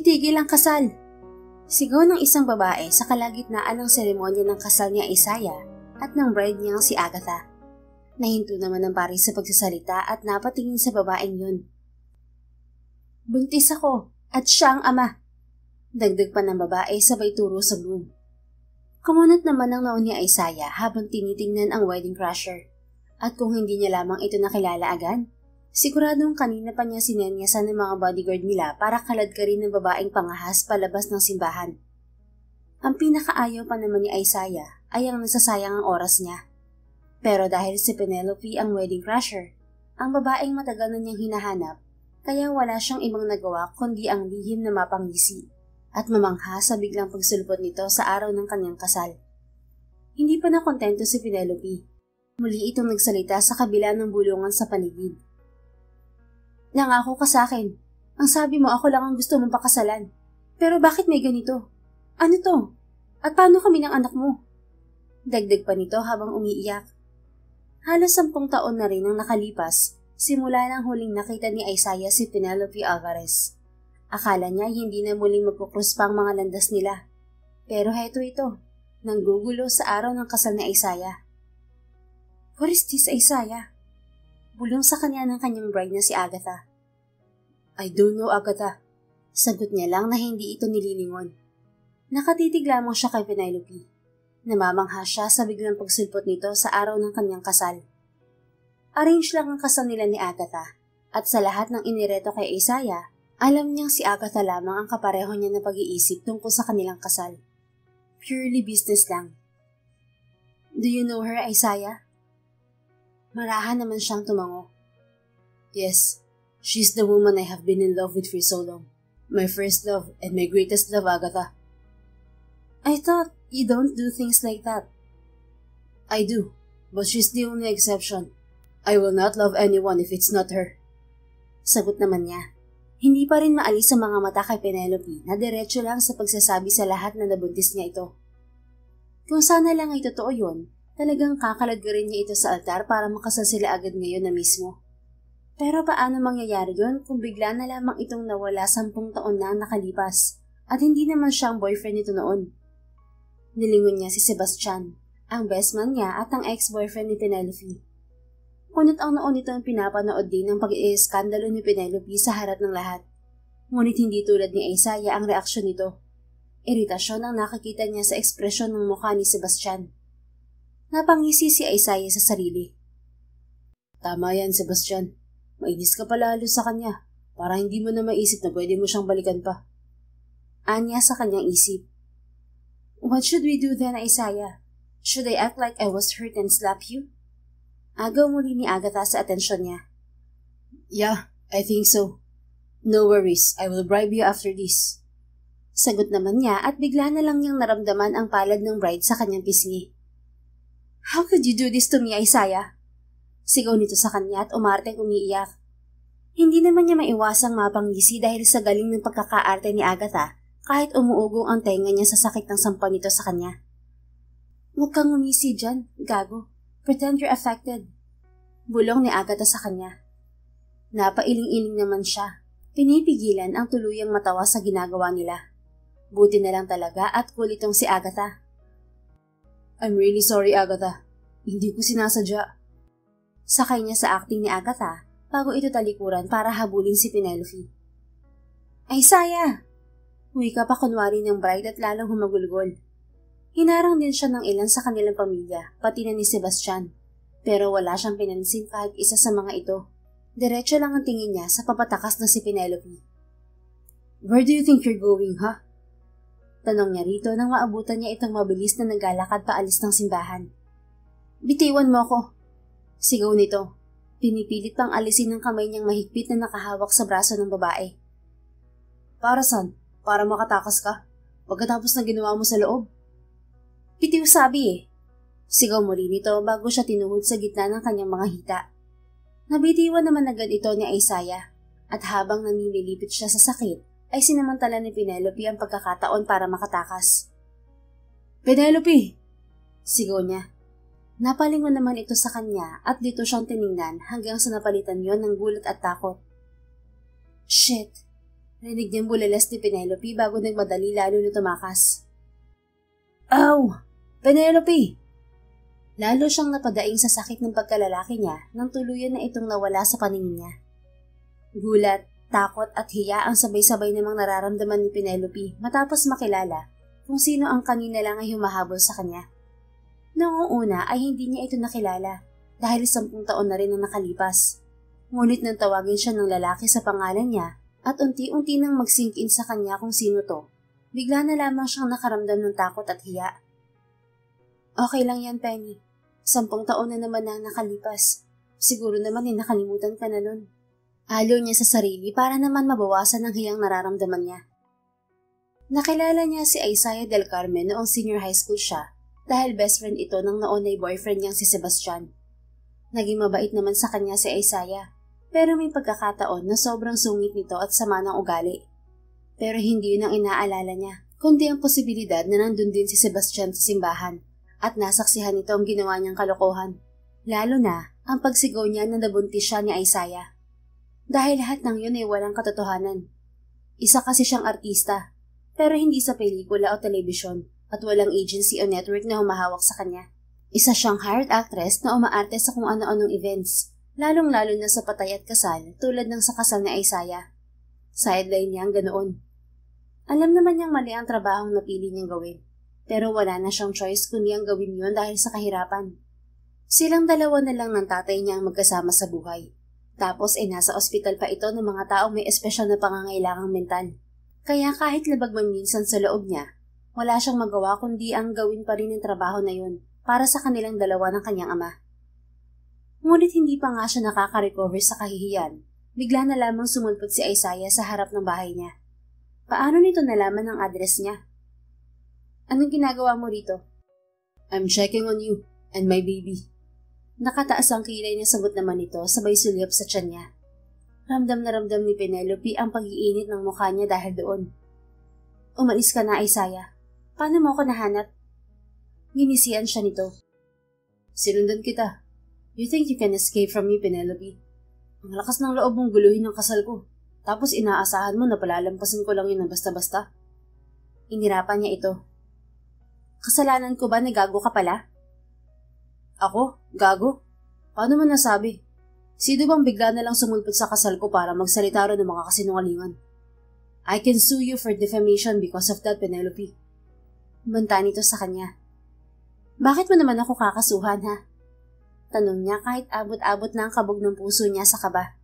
Itigil ang kasal! Sigaw ng isang babae sa kalagitnaan ng seremonya ng kasal ni Isaiah at ng bride niyang si Agatha. Nahinto naman ang pari sa pagsasalita at napatingin sa babaeng yun. Buntis ako at siya ang ama. Dagdag pa ng babae sabay turo sa groom. Kumunot naman ang noon ni Isaiah habang tinitingnan ang wedding crasher. At kung hindi niya lamang ito nakilala agad, siguradong kanina pa niya sinenyasan ng mga bodyguard nila para kaladkarin ng babaeng pangahas palabas ng simbahan. Ang pinakaayaw pa naman ni Isaiah ay ang nasasayang ang oras niya. Pero dahil si Penelope ang wedding crasher, ang babaeng matagal na niyang hinahanap, kaya wala siyang ibang nagawa kundi ang lihim na mapangisi at mamangha sa biglang pagsulpot nito sa araw ng kanyang kasal. Hindi pa nakontento si Penelope. Muli itong nagsalita sa kabila ng bulungan sa paligid. Nangako ka sa akin. Ang sabi mo ako lang ang gusto mong pakasalan. Pero bakit may ganito? Ano to? At paano kami ng anak mo? Dagdag pa nito habang umiiyak. Halos 10 taon na rin ang nakalipas simula nang huling nakita ni Isaiah si Penelope Alvarez. Akala niya hindi na muling magkukrus pa ang mga landas nila. Pero heto ito, nanggugulo sa araw ng kasal ni Isaiah. What is this, Isaiah? Bulong sa kanya ng kanyang bride na si Agatha. I don't know, Agatha. Sagot niya lang na hindi ito nililingon. Nakatitig lamang siya kay Penelope. Namamangha siya sa biglang pagsulpot nito sa araw ng kanyang kasal. Arrange lang ang kasal nila ni Agatha, at sa lahat ng inireto kay Isaiah, alam niyang si Agatha lamang ang kapareho niya na pag-iisip tungkol sa kanilang kasal. Purely business lang. Do you know her, Isaiah? Marahan naman siyang tumango. Yes, she's the woman I have been in love with for so long. My first love and my greatest love, Agatha. I thought you don't do things like that. I do, but she's the only exception. I will not love anyone if it's not her. Sagot naman niya. Hindi pa rin maalis sa mga mata kay Penelope na diretso lang sa pagsasabi sa lahat na nabuntis niya ito. Kung sana lang ay totoo yun, talagang kakaladgarin niya ito sa altar para makasal sila agad ngayon na mismo. Pero paano mangyayari yun kung bigla na lamang itong nawala 10 taon na nakalipas at hindi naman siya ang boyfriend nito noon? Nilingon niya si Sebastian, ang best man niya at ang ex-boyfriend ni Penelope. Ngunit ang noon ito ang pinapanood din ng pag-iiskandalo ni Penelope sa harap ng lahat. Ngunit hindi tulad ni Isaiah ang reaksyon nito. Iritasyon ang nakikita niya sa ekspresyon ng mukha ni Sebastian. Napangisi si Isaiah sa sarili. Tama yan, Sebastian. Mainis ka pala halos sa kanya para hindi mo na maisip na pwede mo siyang balikan pa. Anya sa kanyang isip. What should we do then, Isaiah? Should I act like I was hurt and slap you? Agaw muli ni Agatha sa atensyon niya. Yeah, I think so. No worries, I will bribe you after this. Sagot naman niya at bigla na lang niyang naramdaman ang palad ng bride sa kanyang pisngi. How could you do this to me, Isaiah? Sigaw nito sa kanya at umarteng umiiyak. Hindi naman niya maiwasang mapangisi dahil sa galing ng pagkakaarte ni Agatha kahit umuugong ang tenga niya sa sakit ng sampa nito sa kanya. Huwag kang umisi dyan, gago. Pretend you're affected. Bulong ni Agatha sa kanya. Napailing-iling naman siya. Pinipigilan ang tuluyang matawa sa ginagawa nila. Buti na lang talaga at cool itong si Agatha. I'm really sorry, Agatha. Hindi ko sinasadya. Sakay niya sa acting ni Agatha bago ito talikuran para habulin si Penelope. Isaiah! Uwi ka pa kunwari ng bride at lalong humagulgol. Hinarang din siya ng ilan sa kanilang pamilya, pati na ni Sebastian. Pero wala siyang pinansin kahit isa sa mga ito. Diretso lang ang tingin niya sa papatakas na si Penelope. Where do you think you're going, ha? Tanong niya rito nang maabutan niya itong mabilis na naglalakad paalis ng simbahan. Bitiwan mo ako. Sigaw nito. Pinipilit pang alisin ng kamay niyang mahigpit na nakahawak sa braso ng babae. Para saan? Para makatakas ka? Pagkatapos na ginawa mo sa loob? Bitiw sabi eh. Sigaw muli nito bago siya tinuhod sa gitna ng kanyang mga hita. Nabitiwan naman agad ito ni Isaiah at habang nanililipit siya sa sakit ay sinamantala ni Penelope ang pagkakataon para makatakas. Penelope! Sigaw niya. Napalingon naman ito sa kanya at dito siyang tiningnan hanggang sa napalitan yon ng gulat at takot. Shit! Rinig niyang bulalas ni Penelope bago nagmadali lalo na tumakas. Ow! Penelope! Lalo siyang napadaing sa sakit ng pagkalalaki niya nang tuluyan na itong nawala sa paningin niya. Gulat, takot at hiya ang sabay-sabay namang nararamdaman ni Penelope matapos makilala kung sino ang kanina lang ay humahabol sa kanya. Noong una ay hindi niya ito nakilala dahil 10 taon na rin ang nakalipas. Ngunit nang tawagin siya ng lalaki sa pangalan niya at unti-unti nang mag-sink in sa kanya kung sino to, bigla na lamang siyang nakaramdam ng takot at hiya. Okay lang yan, Penny. 10 taon na naman ang nakalipas. Siguro naman nakalimutan ka na nun. Halo niya sa sarili para naman mabawasan ang hiyang nararamdaman niya. Nakilala niya si Isaiah Del Carmen noong senior high school siya dahil best friend ito ng noon ay boyfriend niyang si Sebastian. Naging mabait naman sa kanya si Isaiah, pero may pagkakataon na sobrang sungit nito at sama ng ugali. Pero hindi yun ang inaalala niya, kundi ang posibilidad na nandun din si Sebastian sa simbahan at nasaksihan nito ang ginawa niyang kalokohan. Lalo na ang pagsigaw niya na nabuntis siya ni Isaiah. Dahil lahat ng yun ay walang katotohanan. Isa kasi siyang artista, pero hindi sa pelikula o telebisyon at walang agency o network na humahawak sa kanya. Isa siyang hired actress na umaarte sa kung ano-anong events, lalong-lalo na sa patay at kasal tulad ng sa kasal ni Isaiah. Sideline niya ang ganoon. Alam naman niyang mali ang trabahong napili niyang gawin, pero wala na siyang choice kundi ang gawin yun dahil sa kahirapan. Silang dalawa na lang ng tatay niya ang magkasama sa buhay. Tapos ay nasa ospital pa ito ng mga taong may espesyal na pangangailangang mental. Kaya kahit labag man minsan sa loob niya, wala siyang magawa kundi ang gawin pa rin ang trabaho na yun para sa kanilang dalawa ng kanyang ama. Ngunit hindi pa nga siya nakaka-recover sa kahihiyan, bigla na lamang sumulpot si Isaiah sa harap ng bahay niya. Paano nito nalaman ang address niya? Anong ginagawa mo rito? I'm checking on you and my baby. Nakataas ang kilay na sagot naman ito sabay sulyap sa tiyan niya. Ramdam na ramdam ni Penelope ang pag-iinit ng mukha niya dahil doon. Umalis ka na, Isaiah. Paano mo ako nahanap? Ginisian siya nito. Sinundan kita. You think you can escape from me, Penelope? Ang lakas ng loob mong guluhin ng kasal ko. Tapos inaasahan mo na palalampasin ko lang yun ng basta-basta. Inirapan niya ito. Kasalanan ko ba na gago ka pala? Ako? Gago? Paano mo nasabi? Sino bang bigla na lang sumulpot sa kasal ko para magsalita ro ng mga kasinungalingan? I can sue you for defamation because of that, Penelope. Banta nito sa kanya. Bakit mo naman ako kakasuhan, ha? Tanong niya kahit abot-abot na ang kabog ng puso niya sa kaba.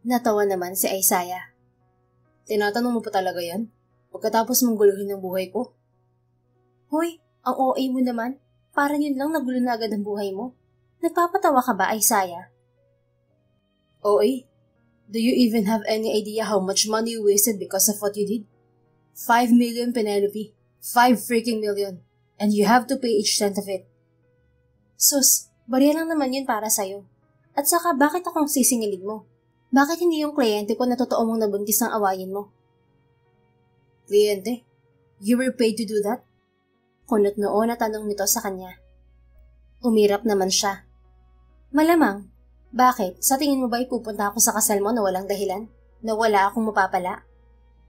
Natawa naman si Isaiah. Tinatanong mo pa talaga yan? Pagkatapos mong guluhin ng buhay ko? Hoy, ang OA mo naman. Parang yun lang nagulo na agad ang buhay mo. Nagpapatawa ka ba, Isaiah? OA? Do you even have any idea how much money you wasted because of what you did? 5 million, Penelope. 5 freaking million. And you have to pay each cent of it. Sus, barya lang naman yun para sa'yo. At saka, bakit akong sisingilid mo? Bakit hindi yung kliyente ko na totoo mong nabuntis ng awayin mo? Kliyente? You were paid to do that? Kunot noon na tanong nito sa kanya. Umirap naman siya. Malamang. Bakit? Sa tingin mo ba ipupunta ako sa kasal mo na walang dahilan? Na wala akong mapapala?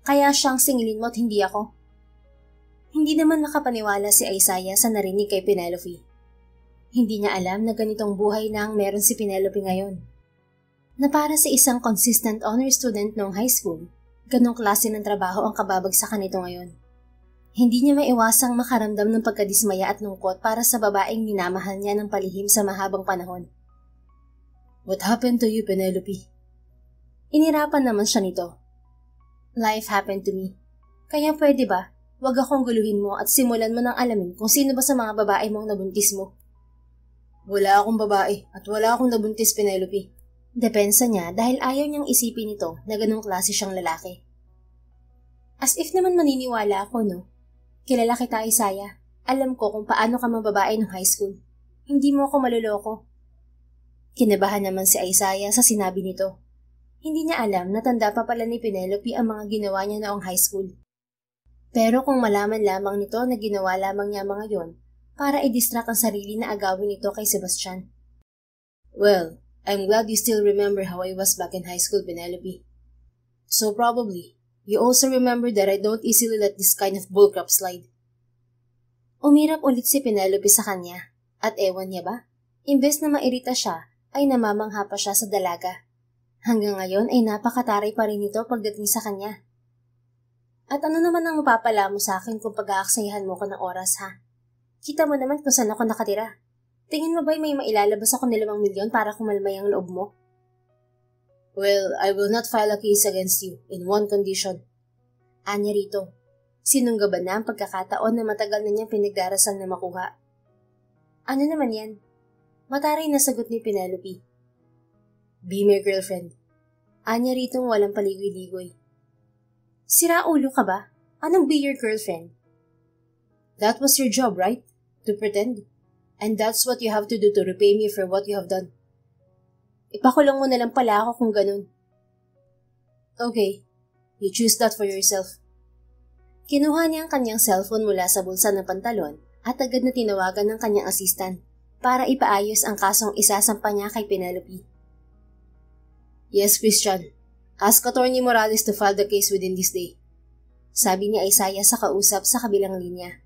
Kaya siyang singilin mo at hindi ako? Hindi naman nakapaniwala si Isaiah sa narinig kay Penelope. Hindi niya alam na ganitong buhay na ang meron si Penelope ngayon. Na para sa isang consistent honor student noong high school, ganong klase ng trabaho ang kababagsakan nito ngayon. Hindi niya maiwasang makaramdam ng pagkadismaya at lungkot para sa babaeng minamahal niya ng palihim sa mahabang panahon. What happened to you, Penelope? Inirapan naman siya nito. Life happened to me. Kaya pwede ba, wag akong guluhin mo at simulan mo ng alamin kung sino ba sa mga babae mong nabuntis mo. Wala akong babae at wala akong nabuntis, Penelope. Depensa niya dahil ayaw niyang isipin nito na ganong klase siyang lalaki. As if naman maniniwala ako, no? Kilala kita, Isaiah. Alam ko kung paano ka mababae ng high school. Hindi mo ako maluloko. Kinabahan naman si Isaiah sa sinabi nito. Hindi niya alam na tanda pa pala ni Penelope ang mga ginawa niya noong high school. Pero kung malaman lamang nito na ginawa lamang niya mga yon para i-distract ang sarili na agawin nito kay Sebastian. Well, I'm glad you still remember how I was back in high school, Penelope. So probably, you also remember that I don't easily let this kind of bullcrap slide. Umirap ulit si Penelope sa kanya, at ewan niya ba? Imbes na mairita siya, ay namamangha pa siya sa dalaga. Hanggang ngayon ay napakataray pa rin ito pagdating sa kanya. At ano naman ang mapapala mo sa akin kung pag-aaksayahan mo ko ng oras, ha? Kita mo naman kung saan ako nakatira. Tingin mo ba'y may mailalabas ako ng 5 milyon para kumalmay ang loob mo? Well, I will not file a case against you in one condition. Anya rito, sinunggaban na ang pagkakataon na matagal na niyang pinagdarasal na makuha. Ano naman yan? Mataray na sagot ni Penelope. Be my girlfriend. Anya ritong walang paligoy-ligoy. Sira ulo ka ba? Anong be your girlfriend? That was your job, right? To pretend. And that's what you have to do to repay me for what you have done. Ipakulong mo na lang pala ako kung ganun. Okay, you choose that for yourself. Kinuha niya ang kanyang cellphone mula sa bulsa ng pantalon at agad na tinawagan ng kanyang assistant para ipaayos ang kasong isasampa niya kay Penelope. Yes, Christian. Ask Attorney Morales to file the case within this day. Sabi ni Isaiah sa kausap sa kabilang linya.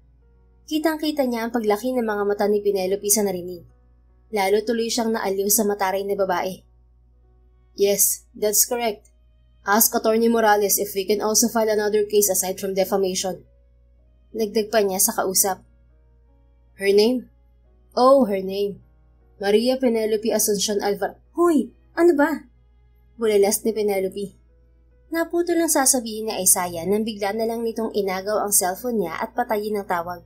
Kitang-kita niya ang paglaki ng mga mata ni Penelope sa narinig. Lalo tuloy siyang naaliw sa mataray na babae. Yes, that's correct. Ask Attorney Morales if we can also file another case aside from defamation. Nagdag pa niya sa kausap. Her name? Oh, her name. Maria Penelope Asuncion Alvarado. Hoy, ano ba? Bulalas ni Penelope. Naputo lang sasabihin ni Isaiah nang bigla na lang nitong inagaw ang cellphone niya at patayin ng tawag.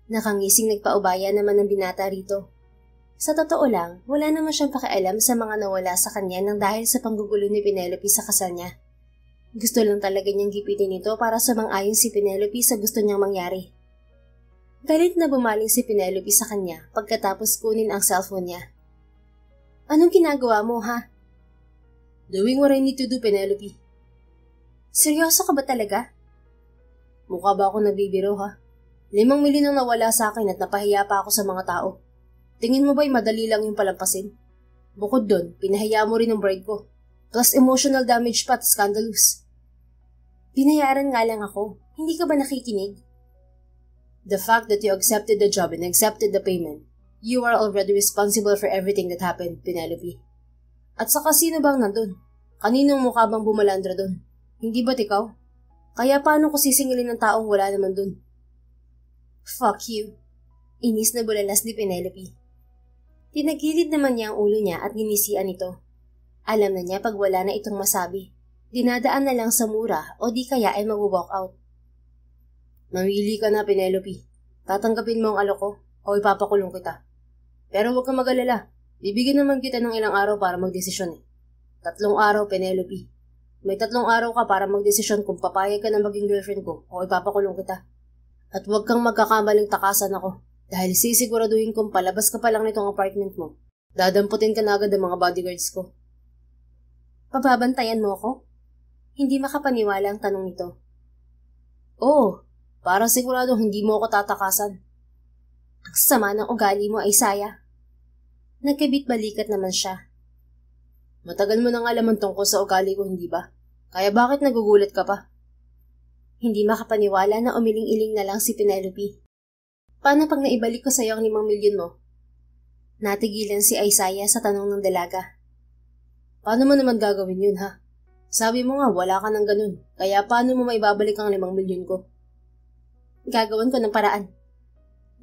Nakangising nagpaubaya naman ng binata rito. Sa totoo lang, wala naman siyang pakialam sa mga nawala sa kanya nang dahil sa panggugulo ni Penelope sa kasal niya. Gusto lang talaga niyang gipitin ito para sumang-ayon si Penelope sa gusto niyang mangyari. Galit na bumaling si Penelope sa kanya pagkatapos kunin ang cellphone niya. Anong ginagawa mo, ha? Doing what I need to do, Penelope. Seryoso ka ba talaga? Mukha ba ako nagbibiro, ha? 5 milyon ang nawala sa akin at napahiya pa ako sa mga tao. Tingin mo ba'y madali lang yung palampasin? Bukod doon, pinahiya mo rin ang bride ko. Plus emotional damage pa at scandalous. Binayaran nga lang ako. Hindi ka ba nakikinig? The fact that you accepted the job and accepted the payment, you are already responsible for everything that happened, Penelope. At saka sino bang nandun? Kaninong mukha bang bumalandra dun? Hindi ba't ikaw? Kaya paano ko sisingilin ng taong wala naman dun? Fuck you. Inis na bulalas ni Penelope. Tinagilid naman niya ang ulo niya at ginisian ito. Alam na niya pag wala na itong masabi. Dinadaan na lang sa mura o di kaya ay mag-walk out. Mamili ka na, Penelope. Tatanggapin mo ang alok ko o ipapakulong kita. Pero huwag kang mag-alala. Bibigyan naman kita ng ilang araw para magdesisyon eh. 3 araw, Penelope. May 3 araw ka para magdesisyon kung papayag ka na maging girlfriend ko o ipapakulong kita. At huwag kang magkakamaling takasan ako. Dahil sisiguraduhin kong palabas ka pa lang nitong apartment mo. Dadamputin ka na agad ang mga bodyguards ko. Pababantayan mo ako? Hindi makapaniwala ang tanong nito. Oo, para siguradong hindi mo ako tatakasan. Ang sama ng ugali mo, Isaiah. Nagkabit-balikat naman siya. Matagal mo nang alam ang tungkol sa ugali ko, hindi ba? Kaya bakit nagugulat ka pa? Hindi makapaniwala na umiling-iling na lang si Penelope. Paano pag naibalik ko sa iyo ang 5 milyon mo? Natigilan si Isaiah sa tanong ng dalaga. Paano mo naman gagawin yun, ha? Sabi mo nga, wala ka ng ganun. Kaya paano mo maibabalik ang 5 milyon ko? Gagawan ko ng paraan.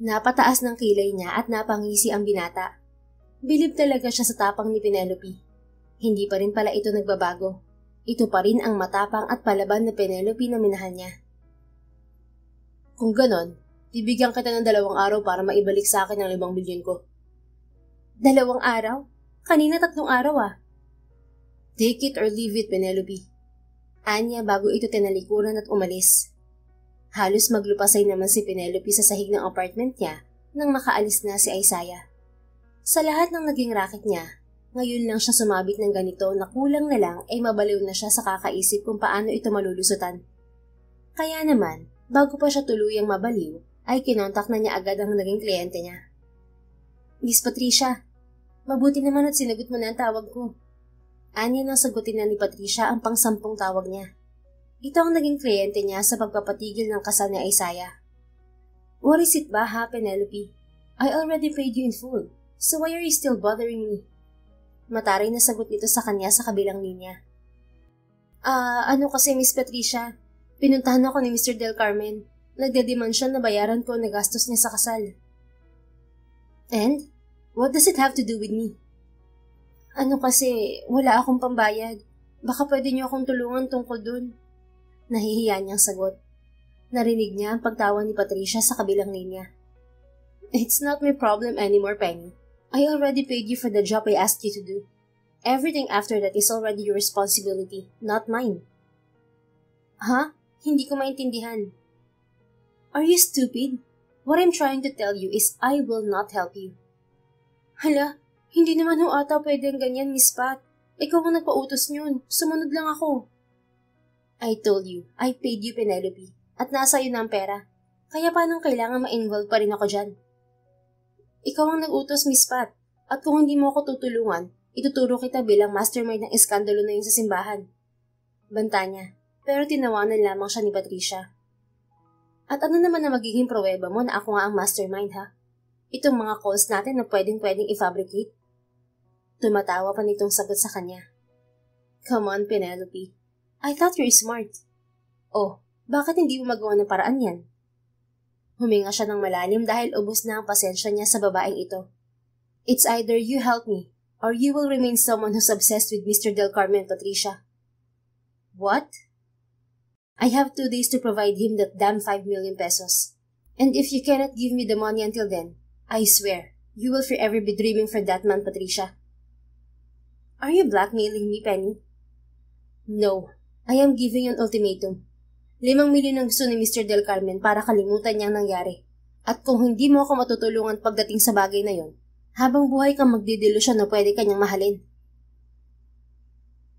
Napataas ng kilay niya at napangisi ang binata. Bilib talaga siya sa tapang ni Penelope. Hindi pa rin pala ito nagbabago. Ito pa rin ang matapang at palaban na Penelope na minahal niya. Kung ganon, bibigyan kita ng 2 araw para maibalik sa akin ang 5 milyon ko. 2 araw? Kanina 3 araw ah. Take it or leave it, Penelope. Anya bago ito tinalikuran at umalis. Halos maglupasay naman si Penelope sa sahig ng apartment niya nang makaalis na si Isaiah. Sa lahat ng naging racket niya, ngayon lang siya sumabit ng ganito na kulang na lang ay mabaliw na siya sa kakaisip kung paano ito malulusutan. Kaya naman, bago pa siya tuluyang mabaliw, ay kinontak na niya agad ang naging kliyente niya. Miss Patricia, mabuti naman at sinagot mo na ang tawag ko. Anya nang sagutin na ni Patricia ang pang-10 tawag niya. Ito ang naging kliyente niya sa pagpapatigil ng kasal ni Isaiah. What is it ba ha, Penelope? I already paid you in full, so why are you still bothering me? Mataray na sagot nito sa kanya sa kabilang linya. Ano kasi Miss Patricia, pinuntahan ako ni Mr. Del Carmen. Nagdedemand siya na bayaran ko na gastos niya sa kasal. And? What does it have to do with me? Ano kasi, wala akong pambayad. Baka pwede niyo akong tulungan tungkol dun. Nahihiya niyang sagot. Narinig niya ang pagtawa ni Patricia sa kabilang linya. It's not my problem anymore, Penny. I already paid you for the job I asked you to do. Everything after that is already your responsibility, not mine. Ha? Hindi ko maintindihan. Are you stupid? What I'm trying to tell you is I will not help you. Hala, hindi naman ho ata pwedeng ganyan, Miss Pat. Ikaw ang nagpautos niyon. Sumunod lang ako. I told you, I paid you, Penelope. At nasa iyo na ang pera. Kaya paano kailangan ma-involve pa rin ako dyan? Ikaw ang nag-utos, Miss Pat. At kung hindi mo ako tutulungan, ituturo kita bilang mastermind ng eskandalo na yun sa simbahan. Banta niya, pero tinawanan lamang siya ni Patricia. At ano naman na magiging pruweba mo na ako nga ang mastermind, ha? Itong mga calls natin na pwedeng i-fabricate? Tumatawa pa nitong sagot sa kanya. Come on, Penelope. I thought you're smart. Oh, bakit hindi mo magawa ng paraan yan? Huminga siya ng malalim dahil ubos na ang pasensya niya sa babaeng ito. It's either you help me, or you will remain someone who's obsessed with Mr. Del Carmen, Patricia. What? I have 2 days to provide him that damn 5 million pesos. And if you cannot give me the money until then, I swear, you will forever be dreaming for that man, Patricia. Are you blackmailing me, Penny? No, I am giving you an ultimatum. 5 milyon ang gusto ni Mr. Del Carmen para kalimutan niya ang nangyari. At kung hindi mo ako matutulungan pagdating sa bagay na yon, habang buhay kang magdidelusyon na pwede kanyang mahalin.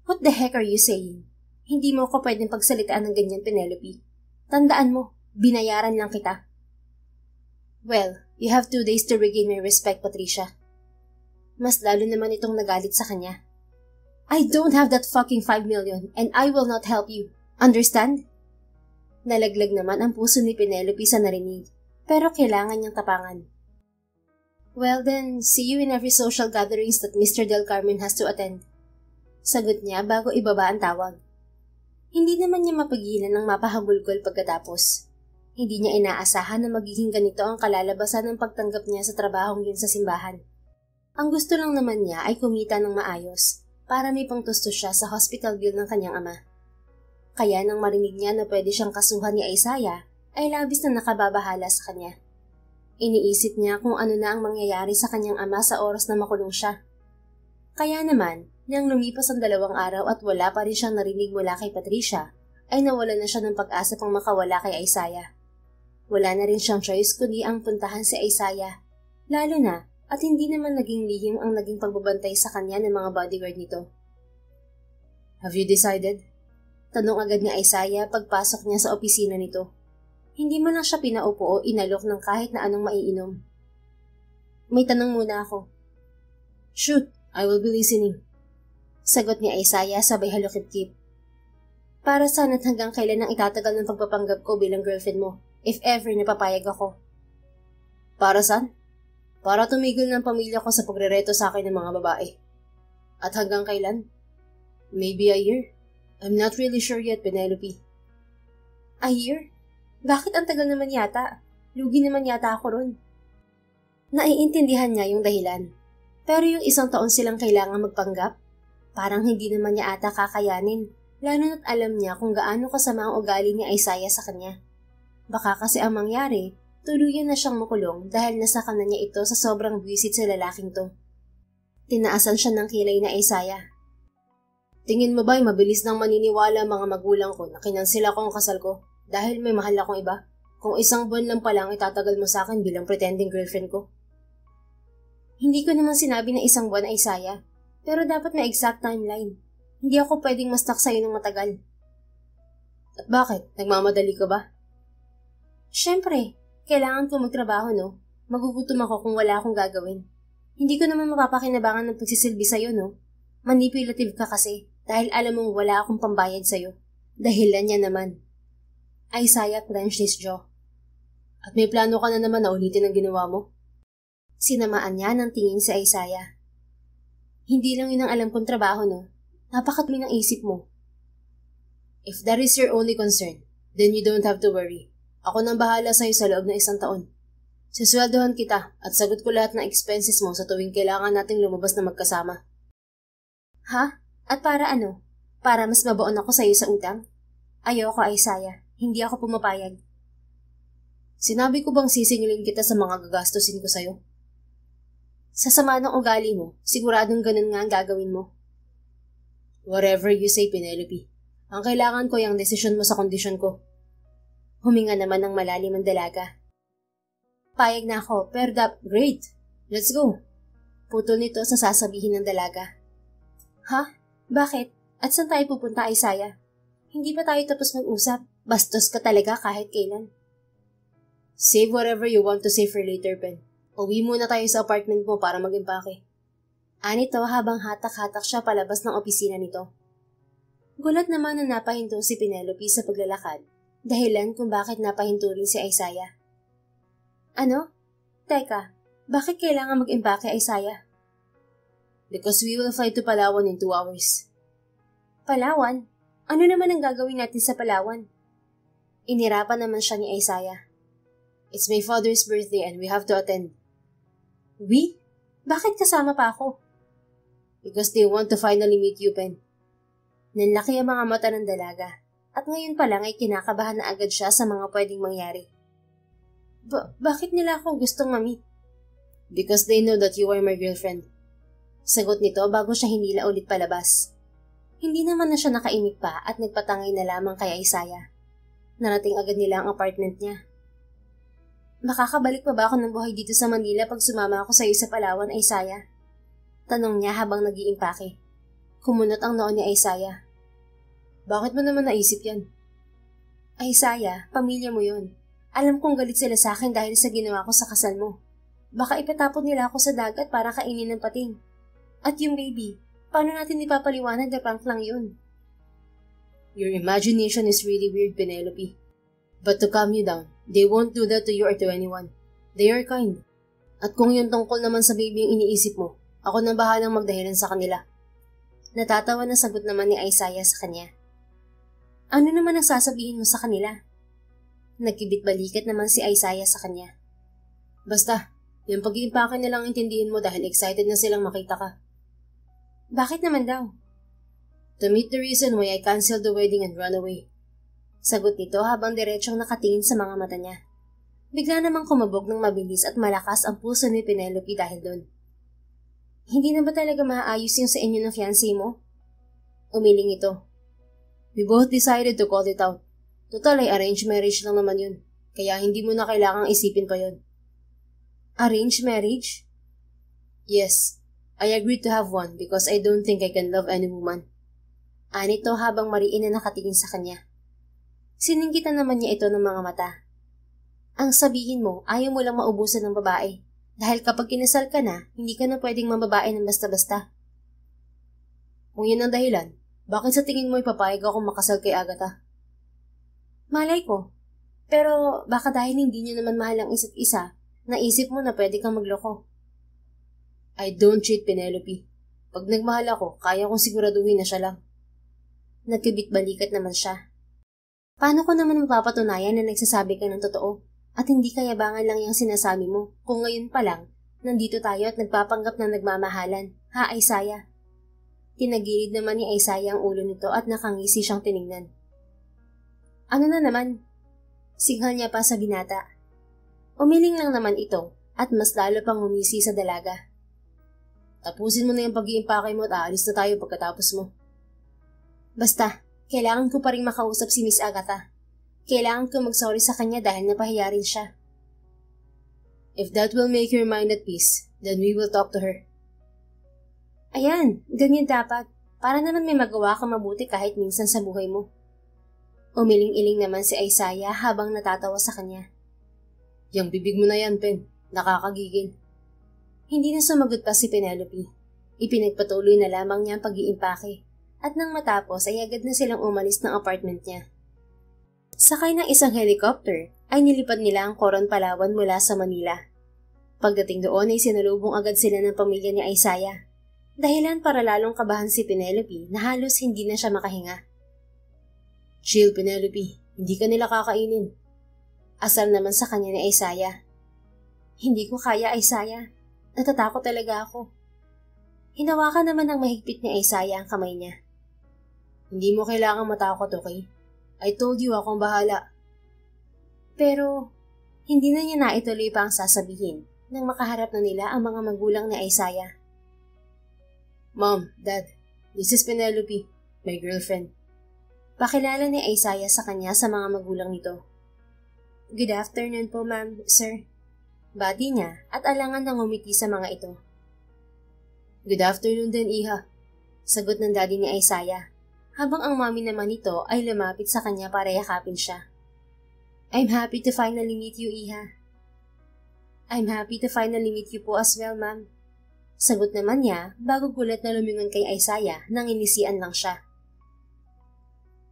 What the heck are you saying? Hindi mo ako pwedeng pagsalitaan ng ganyan, Penelope. Tandaan mo, binayaran lang kita. Well, you have 2 days to regain my respect, Patricia. Mas lalo naman itong nagalit sa kanya. I don't have that fucking 5 million and I will not help you. Understand? Nalaglag naman ang puso ni Penelope sa narinig, pero kailangan niyang tapangan. Well then, see you in every social gatherings that Mr. Del Carmen has to attend. Sagot niya bago ibaba ang tawag. Hindi naman niya mapigilan ng mapahagulgol pagkatapos. Hindi niya inaasahan na magiging ganito ang kalalabasan ng pagtanggap niya sa trabahong yun sa simbahan. Ang gusto lang naman niya ay kumita ng maayos para may pangtustos siya sa hospital bill ng kanyang ama. Kaya nang marinig niya na pwede siyang kasuhan ni Isaiah, ay labis na nakababahala sa kanya. Iniisip niya kung ano na ang mangyayari sa kanyang ama sa oras na makulong siya. Kaya naman, nang lumipas ang 2 araw at wala pa rin siyang narinig mula kay Patricia, ay nawala na siya ng pag-asa pang makawala kay Isaiah. Wala na rin siyang choice kundi ang puntahan si Isaiah, lalo na at hindi naman naging lihim ang naging pagbabantay sa kanya ng mga bodyguard nito. Have you decided? Tanong agad ni Isaiah pagpasok niya sa opisina nito. Hindi man lang siya pinaupo o inalok ng kahit na anong maiinom. May tanong muna ako. Shoot, I will be listening. Sagot ni Isaiah sabay halukip-kip. Para saan at hanggang kailan ang itatagal ng pagpapanggap ko bilang girlfriend mo, if ever napapayag ako? Para saan? Para tumigil ng pamilya ko sa pagrereto sa akin ng mga babae. At hanggang kailan? Maybe a year. I'm not really sure yet, Penelope. A year? Bakit ang tagal naman yata? Lugi naman yata ako ron. Naiintindihan niya yung dahilan. Pero yung 1 taon silang kailangan magpanggap, parang hindi naman niya ata kakayanin, lalo na't alam niya kung gaano kasama ang ugali ni Isaiah sa kanya. Baka kasi ang mangyari, tuluyan na siyang makulong dahil nasaka na niya ito sa sobrang buwisit sa lalaking to. Tinaasan siya ng kilay na Isaiah. Tingin mo ba'y mabilis nang maniniwala mga magulang ko na kinansela ko ang kasal ko dahil may mahal akong iba? Kung 1 buwan lang palang itatagal mo sa akin bilang pretending girlfriend ko. Hindi ko naman sinabi na 1 buwan, Isaiah, pero dapat may exact timeline. Hindi ako pwedeng ma-stuck sa'yo ng matagal. At bakit? Nagmamadali ka ba? Siyempre, kailangan ko magtrabaho, no? Magugutom ako kung wala akong gagawin. Hindi ko naman mapapakinabangan ng pagsisilbi sa'yo, no? Manipulative ka kasi dahil alam mong wala akong pambayad sa'yo. Dahilan niya naman. Isaiah clenched his jaw. At may plano ka na naman na ulitin ang ginawa mo? Sinamaan niya ng tingin si Isaiah. Hindi lang yun ang alam kong trabaho, no? Napakadumi ng isip mo. If that is your only concern, then you don't have to worry. Ako nang bahala sa'yo sa loob ng 1 taon. Sisweldohan kita at sagot ko lahat ng expenses mo sa tuwing kailangan nating lumabas na magkasama. Ha? At para ano? Para mas mabaon ako sa'yo sa utang? Ayoko, Isaiah. Hindi ako pumapayag. Sinabi ko bang sisingilin kita sa mga gagastusin ko sa'yo? Sa sama ng ugali mo, siguradong ganun nga ang gagawin mo. Whatever you say, Penelope. Ang kailangan ko yung desisyon mo sa kondisyon ko. Huminga naman ng malalim ang dalaga. Payag na ako, pero great. Let's go. Putol nito sa sasabihin ng dalaga. Ha? Bakit? At saan tayo pupunta, Isaiah? Hindi pa tayo tapos mag-usap. Bastos ka talaga kahit kailan. Save whatever you want to save for later, Pen. Uwi muna tayo sa apartment mo para mag-impake. Anito habang hatak-hatak siya palabas ng opisina nito. Gulat naman na napahinto si Penelope sa paglalakad, dahilan kung bakit napahinto rin si Isaiah. Ano? Teka, bakit kailangan mag-impake, Isaiah? Because we will fly to Palawan in 2 hours. Palawan? Ano naman ang gagawin natin sa Palawan? Inirapan naman siya ni Isaiah. It's my father's birthday and we have to attend. We? Bakit kasama pa ako? Because they want to finally meet you, Pen. Nanlaki ang mga mata ng dalaga at ngayon pa lang ay kinakabahan na agad siya sa mga pwedeng mangyari. Bakit nila ako gustong ma-meet? Because they know that you are my girlfriend. Sagot nito bago siya hinila ulit palabas. Hindi naman na siya nakaimik pa at nagpatangay na lamang kay Isaiah. Narating agad nila ang apartment niya. Makakabalik pa ba ako ng buhay dito sa Manila pag sumama ako sa iyo sa Palawan, Isaiah? Tanong niya habang nag-iimpake. Kumunot ang noo ni Isaiah. Bakit mo naman naisip yan? Isaiah, pamilya mo yun. Alam kong galit sila sa akin dahil sa ginawa ko sa kasal mo. Baka ipatapon nila ako sa dagat para kainin ng pating. At yung baby, paano natin ipapaliwanag na prank lang yun? Your imagination is really weird, Penelope. But to calm you down, they won't do that to you or to anyone. They are kind. At kung yung tungkol naman sa baby yung iniisip mo, ako na bahalang magdahilan sa kanila. Natatawa na sagot naman ni Isaiah sa kanya. Ano naman ang sasabihin mo sa kanila? Nagkibit-balikat naman si Isaiah sa kanya. Basta, yung pag-iimpake na lang intindihin mo dahil excited na silang makita ka. Bakit naman daw? To meet the reason why I canceled the wedding and run away. Sagot nito habang diretsong nakatingin sa mga mata niya. Bigla namang kumabog ng mabilis at malakas ang puso ni Penelope dahil doon. Hindi na ba talaga maaayos yung sa inyo ng fiancé mo? Umiling ito. We both decided to call it out. Total ay arranged marriage lang naman yun, kaya hindi mo na kailangang isipin pa yun. Arranged marriage? Yes, I agreed to have one because I don't think I can love any woman. Anito habang mariin na nakatingin sa kanya. Sininggitan naman niya ito ng mga mata. Ang sabihin mo, ayaw mo lang maubusan ng babae. Dahil kapag kinasal ka na, hindi ka na pwedeng mababae ng basta-basta. Kung yun ang dahilan, bakit sa tingin mo ipapayag akong makasal kay Agatha? Malay ko. Pero baka dahil hindi niyo naman mahal ang isa't isa, naisip mo na pwede kang magloko. I don't cheat, Penelope. Pag nagmahal ako, kaya kong siguraduhin na siya lang. Nagkibit-balikat naman siya. Paano ko naman mapapatunayan na nagsasabi ka ng totoo at hindi kayabangan lang yung sinasabi mo kung ngayon pa lang nandito tayo at nagpapanggap na nagmamahalan, ha Isaiah? Tinagilid naman ni Isaiah ang ulo nito at nakangisi siyang tiningnan. Ano na naman? Singhal niya pa sa binata. Umiling lang naman ito at mas lalo pang humisi sa dalaga. Tapusin mo na yung pag-iimpake mo at aalis na tayo pagkatapos mo. Basta, kailangan ko pa rin makausap si Miss Agatha. Kailangan ko mag-sorry sa kanya dahil napahiya rin siya. If that will make your mind at peace, then we will talk to her. Ayan, ganyan dapat. Para naman may magawa ka mabuti kahit minsan sa buhay mo. Umiling-iling naman si Isaiah habang natatawa sa kanya. Yang bibig mo na yan, Pen. Nakakagigil. Hindi na sumagot pa si Penelope. Ipinagpatuloy na lamang niya ang pag-iimpake at nang matapos ay agad na silang umalis ng apartment niya. Sakay ng isang helicopter ay nilipad nila ang Coron, Palawan mula sa Manila. Pagdating doon ay sinalubong agad sila ng pamilya ni Isaiah. Dahilan para lalong kabahan si Penelope na halos hindi na siya makahinga. Chill, Penelope. Hindi ka nila kakainin. Asar naman sa kanya ni Isaiah. Hindi ko kaya, Isaiah. Natatakot talaga ako. Hinawakan naman ng mahigpit ni Isaiah ang kamay niya. Hindi mo kailangang matakot, okay? I told you akong bahala. Pero, hindi na niya naituloy pa ang sasabihin nang makaharap na nila ang mga magulang ni Isaiah. Mom, Dad, this is Penelope, my girlfriend. Pakilala ni Isaiah sa kanya sa mga magulang nito. Good afternoon po, ma'am, sir. Bati niya at alangan ng umiti sa mga ito. Good afternoon din, Iha. Sagot ng daddy ni Isaiah, habang ang mami naman nito ay lumapit sa kanya para yakapin siya. I'm happy to finally meet you, Iha. I'm happy to finally meet you po as well, ma'am. Sagot naman niya bago gulat na lumingon kay Isaiah nang inisian lang siya.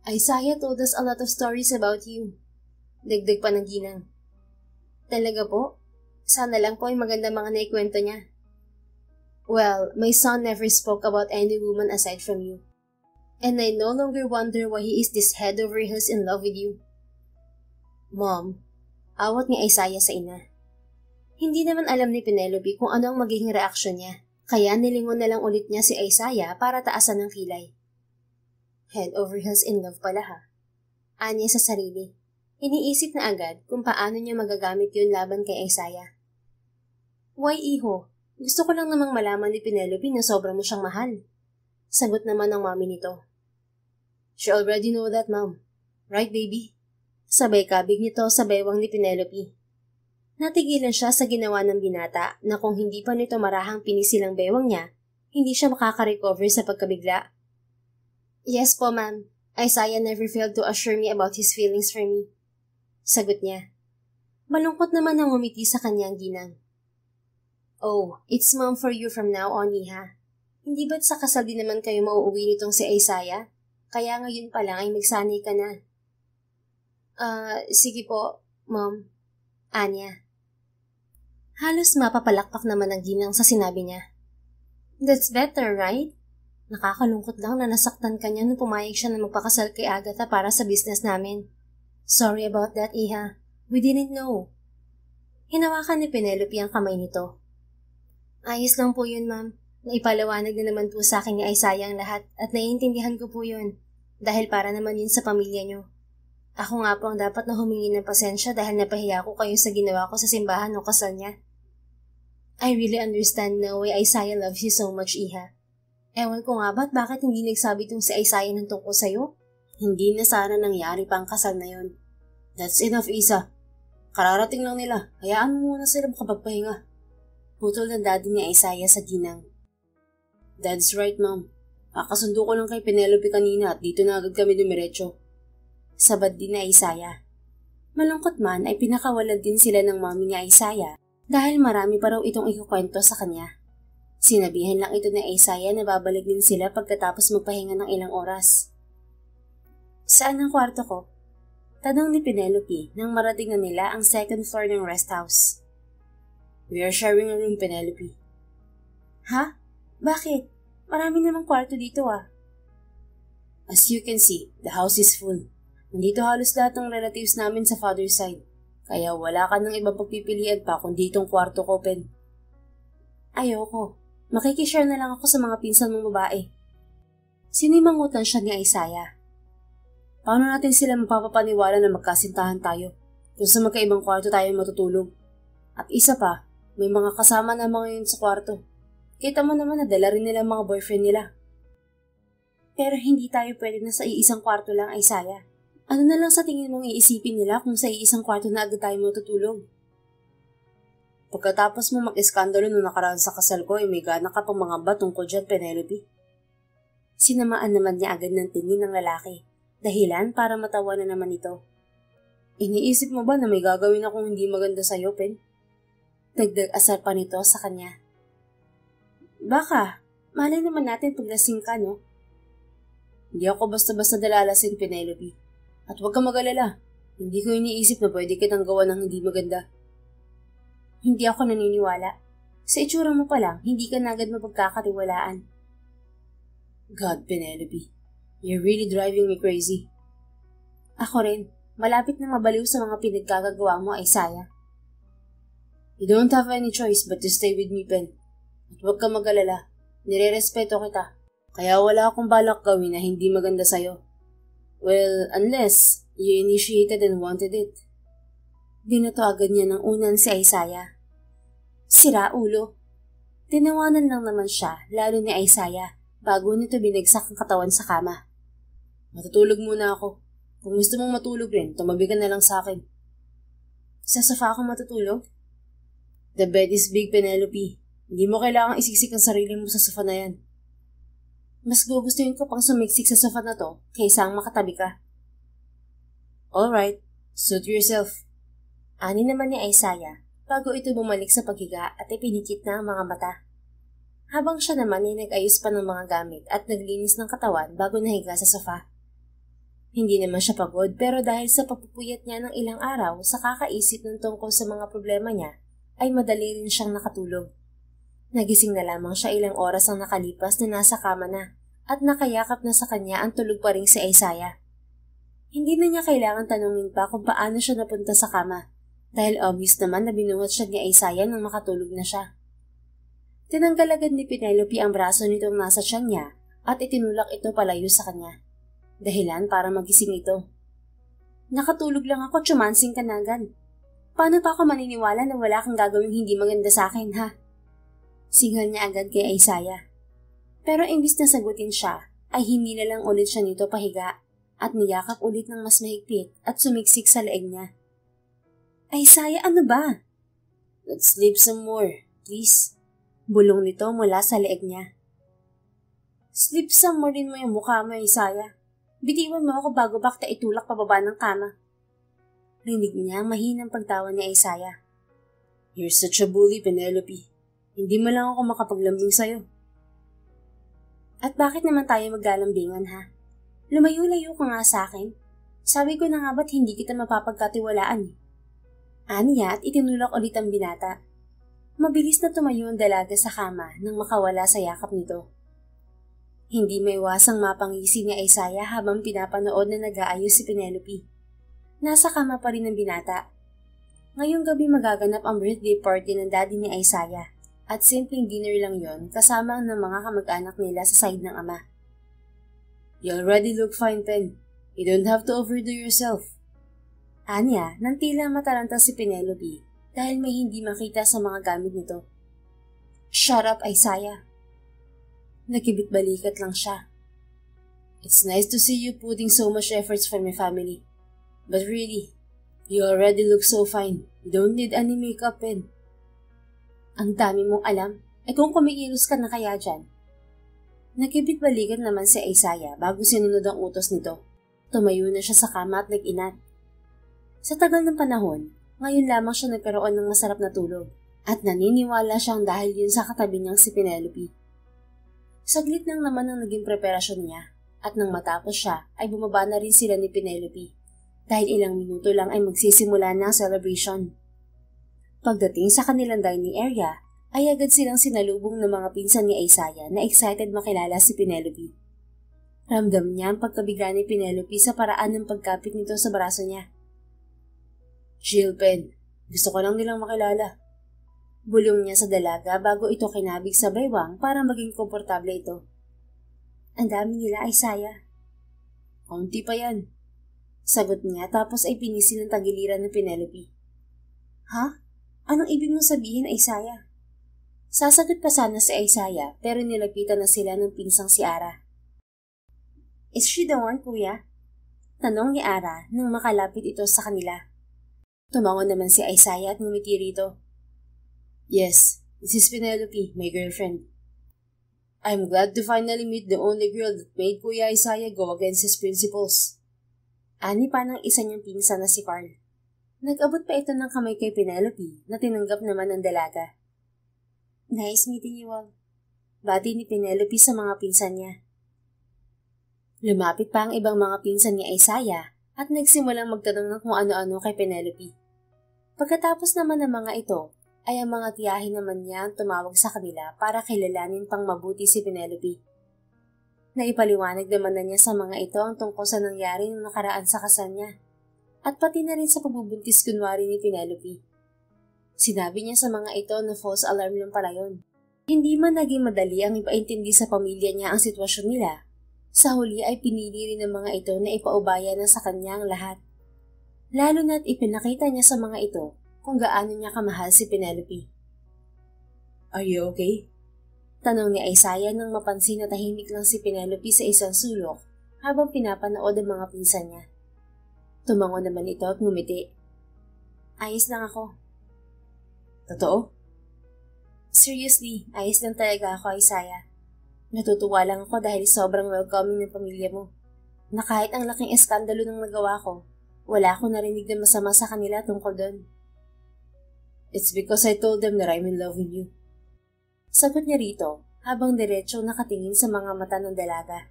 Isaiah told us a lot of stories about you. Dagdag pa ng ginang. Talaga po? Sana lang po ay maganda mga naikwento niya. Well, my son never spoke about any woman aside from you. And I no longer wonder why he is this head over heels in love with you. Mom, awat ni Isaiah sa ina. Hindi naman alam ni Penelope kung ano ang magiging reaksyon niya, kaya nilingon na lang ulit niya si Isaiah para taasan ng kilay. Head over heels in love pala ha. Anya sa sarili. Iniisip na agad kung paano niya magagamit yun laban kay Isaiah. Why, iho? Gusto ko lang namang malaman ni Penelope na sobra mo siyang mahal. Sagot naman ng mami nito. She already know that, mom. Right, baby? Sabay kabig nito sa bewang ni Penelope. Natigilan siya sa ginawa ng binata na kung hindi pa nito marahang pinisilang bewang niya, hindi siya makaka-recover sa pagkabigla. Yes po, ma'am. Isaiah never failed to assure me about his feelings for me. Sagot niya. Malungkot naman ang umiti sa kanyang ginang. Oh, it's mom for you from now on, Iha. Hindi ba't sa kasal din naman kayo mauuwi nitong si Isaiah? Kaya ngayon pa lang ay magsanay ka na. Sige po, mom. Anya. Halos mapapalakpak naman ang ginang sa sinabi niya. That's better, right? Nakakalungkot lang na nasaktan ka niya nung pumayag siya na magpakasal kay Agatha para sa business namin. Sorry about that, Iha. We didn't know. Hinawakan ni Penelope ang kamay nito. Ayos lang po yun, ma'am. Naipalawanag na naman po sa akin ni Isaiah ang lahat at naiintindihan ko po yun. Dahil para naman yun sa pamilya niyo. Ako nga po ang dapat na humingi ng pasensya dahil napahiya ko kayo sa ginawa ko sa simbahan o kasal niya. I really understand now why Isaiah loves you so much, Iha. Ewan ko nga ba't bakit hindi nagsabi tong si Isaiah ng tungkol sa'yo? Hindi na sana nangyari pa ang kasal na yon. That's enough, Isa. Kararating lang nila. Hayaan mo muna sila makapagpahinga. Putol ng daddy ni Isaiah sa ginang. That's right, ma'am. Kakasundo ko lang kay Penelope kanina at dito na agad kami dumiretso. Sabad din na Isaiah. Malungkot man ay pinakawalan din sila ng mami ni Isaiah dahil marami pa raw itong ikukwento sa kanya. Sinabihan lang ito ni Isaiah na babalik din sila pagkatapos magpahinga ng ilang oras. Saan ang kwarto ko? Tanong ni Penelope nang marating na nila ang second floor ng rest house. We are sharing a room, Penelope. Ha? Bakit? Marami namang kwarto dito ah. As you can see, the house is full. Nandito halos lahat ng relatives namin sa father's side. Kaya wala ka ng ibang pagpipilian pa kung ditong kwarto ko, Pen. Ayoko. Makikishare na lang ako sa mga pinsan mong babae. Sinimangutan siya ni Isaiah. Paano natin sila mapapapaniwala na magkasintahan tayo kung sa magkaibang kwarto tayo matutulog? At isa pa, may mga kasama na mga yun sa kwarto. Kita mo naman na dala rin nila mga boyfriend nila. Pero hindi tayo pwede na sa iisang kwarto lang, Isaiah. Ano na lang sa tingin mong iisipin nila kung sa iisang kwarto na agad tayo matutulog? Pagkatapos mo mag-eskandalo nung nakaraan sa kasal ko, ay may gana ka pang mga ba tungkol dyan, Penelope? Sinamaan naman niya agad ng tingin ng lalaki, dahilan para matawa na naman ito. Iniisip mo ba na may gagawin akong hindi maganda sa'yo, Pen? Dagdag asar pa nito sa kanya. Baka, Malay naman natin pag lasing ka, no? Hindi ako basta-basta dalalasin, Penelope. At huwag kang mag-alala. Hindi ko iniisip na pwede kitang gawa ng hindi maganda. Hindi ako naniniwala. Sa itsura mo pa lang, hindi ka na agad mapagkakatiwalaan. God, Penelope. You're really driving me crazy. Ako rin. Malapit na mabaliw sa mga pinagkagagawa mo, Isaiah. You don't have any choice but to stay with me, Pen. At huwag kang mag-alala. Nire-respeto kita. Kaya wala akong balak gawin na hindi maganda sa'yo. Well, unless you initiated and wanted it. Binato agad niya ng unan si Isaiah. Sira ulo. Tinawanan lang naman siya, lalo ni Isaiah, bago nito binagsak ang katawan sa kama. Matutulog muna ako. Kung gusto mong matulog rin, tumabi ka na lang sa akin. Sa sofa ako matutulog? The bed is big, Penelope. Hindi mo kailangang isiksik ang sarili mo sa sofa na yan. Mas gugustuhin ko pang sumiksik sa sofa na to kaysa ang makatabi ka. Alright, suit yourself. Ani naman ni Isaiah bago ito bumalik sa paghiga at ipinikit na ang mga mata. Habang siya naman ay nag-ayos pa ng mga gamit at naglinis ng katawan bago nahiga sa sofa. Hindi naman siya pagod pero dahil sa pagpupuyat niya ng ilang araw sa kakaisip ng tungkol sa mga problema niya, ay madali rin siyang nakatulog. Nagising na lamang siya ilang oras ang nakalipas na nasa kama na at nakayakap na sa kanya ang tulog pa rin si Isaiah. Hindi na niya kailangan tanungin pa kung paano siya napunta sa kama dahil obvious naman na binuhat siya ni Isaiah nang makatulog na siya. Tinanggal agad ni Penelope ang braso nitong nasa tiyan niya at itinulak ito palayo sa kanya. Dahilan para magising ito. Nakatulog lang ako, tsumansing ka na agad. Paano pa ako maniniwala na wala kang gagawing hindi maganda sa akin, ha? Singhal niya agad kay Isaiah. Pero imbis na sagutin siya, ay hindi na lang ulit siya nito pahiga at niyakap ulit ng mas mahigpit at sumiksik sa leeg niya. Isaiah, ano ba? Let's sleep some more, please. Bulong nito mula sa leeg niya. Sleep some more din mo yung mukha mo, Isaiah. Bitiwan mo ako bago bakta itulak pababa ng kama. Rinig niya ang mahinang pagtawa ni Isaiah. You're such a bully, Penelope. Hindi mo lang ako makapaglambing sa'yo. At bakit naman tayo maglalambingan, ha? Lumayo-layo ka nga sa akin. Sabi ko na nga ba't hindi kita mapapagkatiwalaan eh. Aniya at itinulak ulit ang binata. Mabilis na tumayo ang dalaga sa kama nang makawala sa yakap nito. Hindi may iwasang mapangisi ni Isaiah habang pinapanood na nag-aayos si Penelope. Nasa kama pa rin ang binata. Ngayong gabi magaganap ang birthday party ng daddy ni Isaiah at simpleng dinner lang yon kasama ng mga kamag-anak nila sa side ng ama. You already look fine, Pen. You don't have to overdo yourself. Anya, nang tila mataranta si Penelope dahil may hindi makita sa mga gamit nito. Shut up, Isaiah. Nakibit-balikat lang siya. It's nice to see you putting so much efforts for my family. But really, you already look so fine. You don't need any makeup, Pen. Ang dami mong alam. Kung kumikilos ka na kaya dyan. Nakibit-balikan naman si Isaiah bago sinunod ang utos nito. Tumayo na siya sa kama at nag-inat. Sa tagal ng panahon, ngayon lamang siya nagkaroon ng masarap na tulog at naniniwala siyang dahil yun sa katabi niyang si Penelope. Saglit lang naman ang naging preparasyon niya at nang matapos siya ay bumaba na rin sila ni Penelope dahil ilang minuto lang ay magsisimula na ang celebration. Pagdating sa kanilang dining area ay agad silang sinalubong ng mga pinsan ni Isaiah na excited makilala si Penelope. Ramdam niya ang pagkabigla ni Penelope sa paraan ng pagkapit nito sa braso niya. Jill, Pen, gusto ko lang nilang makilala. Bulong niya sa dalaga bago ito kinabig sa baywang para maging komportable ito. Ang dami nila, Isaiah. Kaunti pa yan. Sagot niya tapos ay pinisil ng tagiliran ng Penelope. Ha? Anong ibig mong sabihin, Isaiah? Sasagot pa sana si Isaiah pero nilapitan na sila ng pinsang si Ara. Is she the one, kuya? Tanong ni Ara nang makalapit ito sa kanila. Tumangon naman si Isaiah at ngumiti rito. Yes, this is Penelope, my girlfriend. I'm glad to finally meet the only girl that made Kuya Isaiah go against his principles. Ani pa ng isa niyang pinsan na si Carl. Nag-abot pa ito ng kamay kay Penelope na tinanggap naman ng dalaga. Nice meeting you all. bati ni Penelope sa mga pinsan niya. Lumapit pa ang ibang mga pinsan ni Isaiah at nagsimulang magtanong ng kung ano-ano kay Penelope. Pagkatapos naman ng mga ito, ay ang mga tiyahin naman niya ang tumawag sa kanila para kilalanin pang mabuti si Penelope. Naipaliwanag naman na niya sa mga ito ang tungkol sa nangyari nung nakaraan sa kasal niya, at pati na rin sa pagbubuntis kunwari ni Penelope. Sinabi niya sa mga ito na false alarm lang pala yun. Hindi man naging madali ang ipaintindi sa pamilya niya ang sitwasyon nila, sa huli ay pinili rin ng mga ito na ipaubaya na sa kanya ang lahat. Lalo na't ipinakita niya sa mga ito kung gaano niya kamahal si Penelope. "Are you okay?" Tanong ni Isaiah nang mapansin na tahimik lang si Penelope sa isang sulok habang pinapanood ang mga pinsan niya. Tumango naman ito at ngumiti. "Ayos lang ako." "Totoo?" "Seriously, ayos lang talaga ako, Isaiah. Natutuwa lang ako dahil sobrang welcoming ng pamilya mo. Na kahit ang laking eskandalo nang nagawa ko, wala akong narinig na masama sa kanila tungkol doon." "It's because I told them that I'm in love with you." Sagot niya rito habang diretsong nakatingin sa mga mata ng dalaga.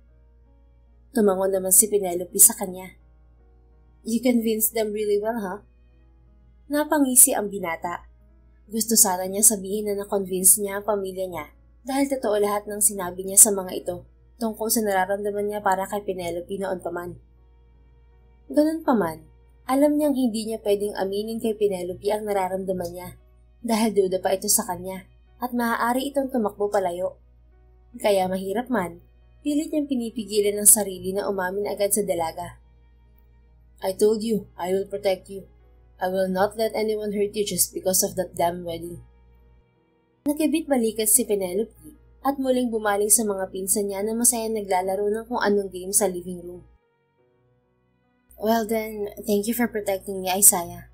Tumango naman si Penelope sa kanya. "You convinced them really well, huh?" Napangisi ang binata. Gusto sana niya sabihin na na-convince niya ang pamilya niya dahil totoo lahat ng sinabi niya sa mga ito tungkol sa nararamdaman niya para kay Penelope noon pa man. Ganun pa man, alam niyang hindi niya pwedeng aminin kay Penelope ang nararamdaman niya dahil duda pa ito sa kanya at maaari itong tumakbo palayo. Kaya mahirap man, pilit niyang pinipigilan ng sarili na umamin agad sa dalaga. "I told you, I will protect you. I will not let anyone hurt you just because of that damn wedding." Nakibit balikat si Penelope at muling bumaling sa mga pinsan niya na masaya naglalaro ng kung anong game sa living room. "Well then, thank you for protecting me, Isaiah.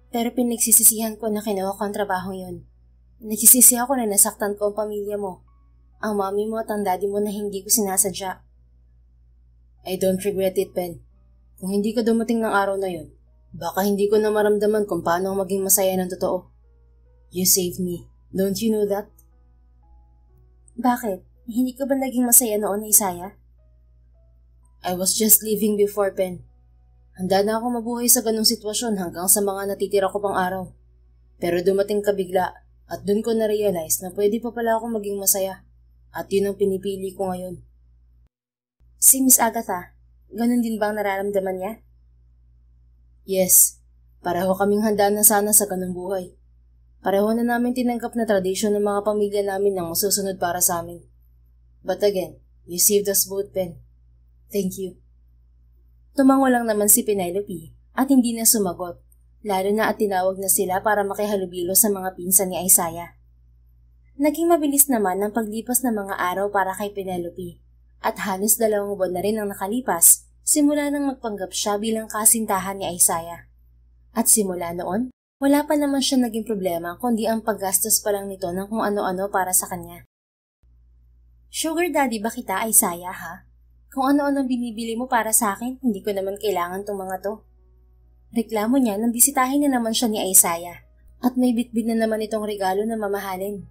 Pero pinagsisisihan ko na kinuha ko ang trabaho yun. Nagsisisi ako na nasaktan ko ang pamilya mo, ang mami mo at ang daddy mo na hindi ko sinasadya." "I don't regret it, Pen. Kung hindi ka dumating ng araw na yun, baka hindi ko na maramdaman kung paano maging masaya ng totoo. You saved me. Don't you know that?" "Bakit? Hindi ka ba naging masaya noon, Isaiah?" "I was just living before, Pen. Handa na ako mabuhay sa ganong sitwasyon hanggang sa mga natitira ko pang araw. Pero dumating ka bigla at dun ko na-realize na pwede pa pala akong maging masaya at yun ang pinipili ko ngayon." Si Miss Agatha, ganun din ba ang nararamdaman niya? "Yes, pareho kaming handa na sana sa ganung buhay. Pareho na namin tinanggap na tradisyon ng mga pamilya namin ang masusunod para sa amin. But again, you saved us both, Pen. Thank you." Tumango lang naman si Penelope at hindi na sumagot, lalo na at tinawag na sila para makihalubilo sa mga pinsan ni Isaiah. Naging mabilis naman ang paglipas ng mga araw para kay Penelope at halos 2 buwan na rin ang nakalipas simula nang magpanggap siya bilang kasintahan ni Isaiah. At simula noon, wala pa naman siya naging problema kundi ang paggastos pa lang nito ng kung ano-ano para sa kanya. "Sugar daddy ba kita, Isaiah, ha? Kung ano-ano binibili mo para sa akin, hindi ko naman kailangan tong mga to." Reklamo niya nang bisitahin na naman siya ni Isaiah at may bitbit na naman itong regalo na mamahalin.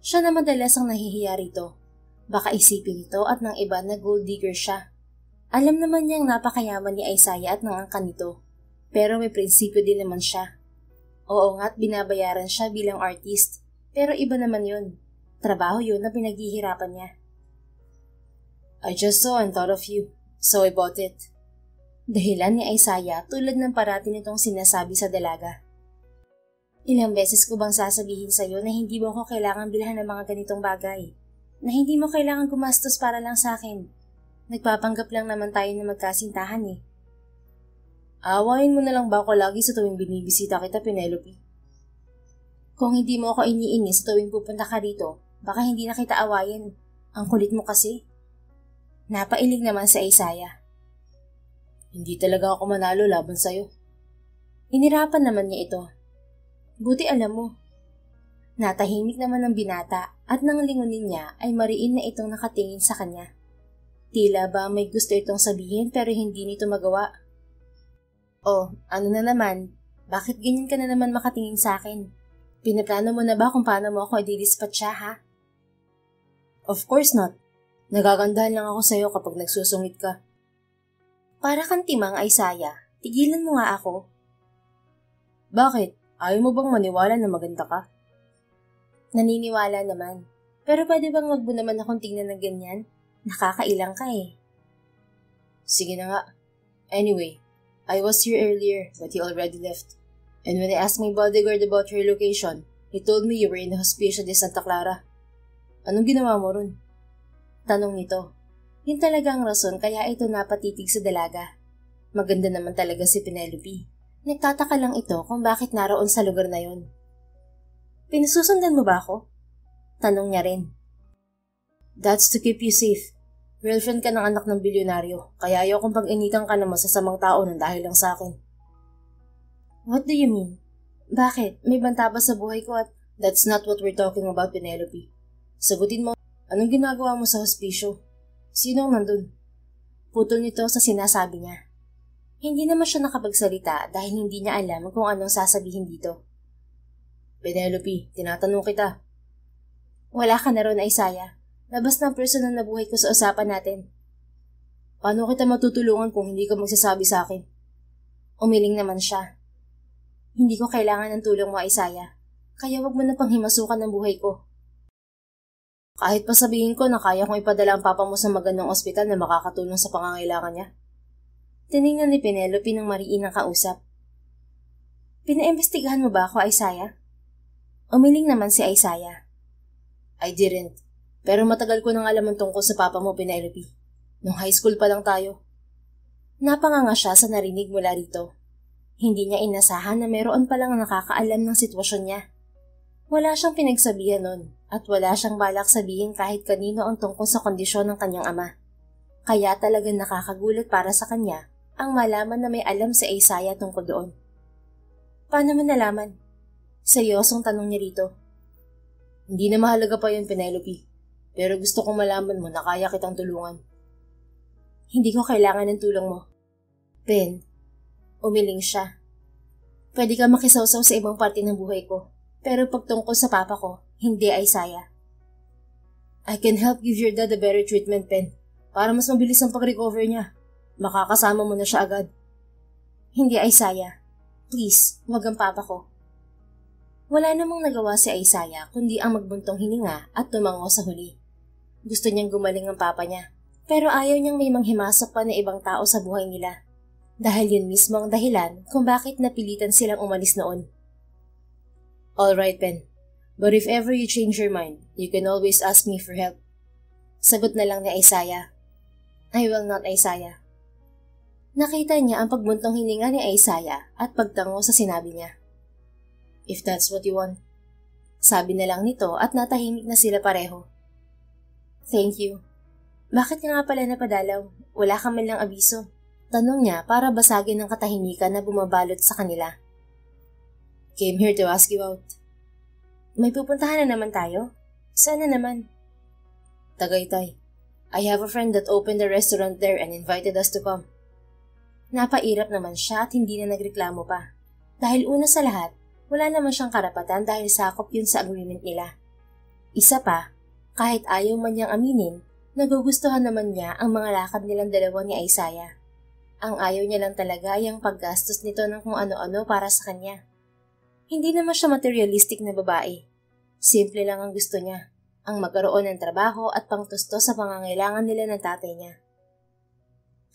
Siya na madalas ang nahihiya rito. Baka isipin ito at ng iba na gold digger siya. Alam naman niyang napakayaman ni Isaiah at ng angkan nito, pero may prinsipyo din naman siya. Oo nga't binabayaran siya bilang artist, pero iba naman yun. Trabaho yun na pinaghihirapan niya. "I just saw and thought of you, so I bought it." Dahilan ni Isaiah tulad ng parati nitong sinasabi sa dalaga. "Ilang beses ko bang sasabihin sa'yo na hindi mo ko kailangan bilhan ng mga ganitong bagay? Na hindi mo kailangan gumastos para lang sa akin? Nagpapanggap lang naman tayo na magkasintahan eh." "Aawain mo na lang ba ako lagi sa tuwing binibisita kita, Penelope?" "Kung hindi mo ako iniinis sa tuwing pupunta ka rito, baka hindi na kita awayin. Ang kulit mo kasi." Napailig naman sa Isaiah. "Hindi talaga ako manalo laban sa'yo." Inirapan naman niya ito. "Buti alam mo." Natahimik naman ang binata at nang lingunin niya ay mariin na itong nakatingin sa kanya. Tila ba may gusto itong sabihin pero hindi nito magawa. "Oh, ano na naman? Bakit ganyan ka na naman makatingin sa akin? Pinaplano mo na ba kung paano mo ako i-dispatch siya, ha?" Of course not. Nagagandahan lang ako sa'yo kapag nagsusungit ka. Para kang timang, Isaiah. Tigilan mo nga ako. Bakit? Ayaw mo bang maniwala na maganda ka? Naniniwala naman. Pero pwede bang wag mo naman akong tingnan ng ganyan? Nakakailang ka eh. Sige na nga. Anyway, I was here earlier but he already left. And when I asked my bodyguard about your location, he told me you were in the Hospicio de Santa Clara. Anong ginawa mo ron? Tanong nito. Yun talaga ang rason kaya ito napatitig sa dalaga. Maganda naman talaga si Penelope. Nagtataka lang ito kung bakit naroon sa lugar na yon. Pinususundan mo ba ako? Tanong niya rin. That's to keep you safe. Girlfriend ka ng anak ng bilyonaryo, kaya ayaw kong pag-initan ka ng masasamang tao ng dahil lang sa akin. What do you mean? Bakit? May banta ba sa buhay ko at... That's not what we're talking about, Penelope. Sagutin mo, anong ginagawa mo sa hospisyo? Sino ang nandun? Putol nito sa sinasabi niya. Hindi naman siya nakapagsalita dahil hindi niya alam kung anong sasabihin dito. Penelope, tinatanong kita. Wala ka na ron, Isaiah. Labas ng personal na buhay ko sa usapan natin. Paano kita matutulungan kung hindi ka magsasabi sa akin? Umiling naman siya. Hindi ko kailangan ng tulong mo, Isaiah. Kaya wag mo na panghimasukan ng buhay ko. Kahit pa sabihin ko na kaya kong ipadala ang papa mo sa magandang ospital na makakatulong sa pangangailangan niya. Tiningnan ni Penelope ng mariin ang kausap. Pinaimbestigahan mo ba ako, Isaiah? Umiling naman si Isaiah. I didn't. Pero matagal ko nang alam ang tungkol sa papa mo, Penelope. Nung high school pa lang tayo. Napanganga siya sa narinig mula rito. Hindi niya inasahan na meron palang nakakaalam ng sitwasyon niya. Wala siyang pinagsabihan nun at wala siyang balak sabihin kahit kanino ang tungkol sa kondisyon ng kanyang ama. Kaya talagang nakakagulat para sa kanya ang malaman na may alam si Isaiah tungkol doon. Paano mo nalaman? Seryosong tanong niya rito. Hindi na mahalaga pa yun, Penelope. Pero gusto kong malaman mo na kaya kitang tulungan. Hindi ko kailangan ng tulong mo. Ben, umiling siya. Pwede ka makisawsaw sa ibang parte ng buhay ko. Pero pagtungkol sa papa ko, hindi, Isaiah. I can help give your dad a better treatment, Ben. Para mas mabilis ang pag-recover niya. Makakasama mo na siya agad. Hindi, Isaiah. Please, wag ang papa ko. Wala namang nagawa si Isaiah kundi ang magbuntong hininga at tumango sa huli. Gusto niyang gumaling ang papa niya, pero ayaw niyang may manghimasok pa na ibang tao sa buhay nila. Dahil yun mismo ang dahilan kung bakit napilitan silang umalis noon. Alright, Ben. But if ever you change your mind, you can always ask me for help. Sagot na lang ni Isaiah. I will not, Isaiah. Nakita niya ang pagbuntong hininga ni Isaiah at pagtango sa sinabi niya. If that's what you want. Sabi na lang nito at natahimik na sila pareho. Thank you. Bakit nga pala napadalaw? Wala ka man lang abiso. Tanong niya para basagin ang katahimikan na bumabalot sa kanila. Came here to ask you out. May pupuntahan na naman tayo? Saan na naman? Tagaytay. I have a friend that opened a restaurant there and invited us to come. Napairap naman siya at hindi na nagreklamo pa. Dahil una sa lahat, wala naman siyang karapatan dahil sakop yun sa agreement nila. Isa pa, kahit ayaw man niyang aminin, nagugustuhan naman niya ang mga lakad nilang dalawa ni Isaiah. Ang ayaw niya lang talaga ay ang paggastos nito ng kung ano-ano para sa kanya. Hindi naman siya materialistic na babae. Simple lang ang gusto niya, ang magkaroon ng trabaho at pangtusto sa pangangailangan nila ng tatay niya.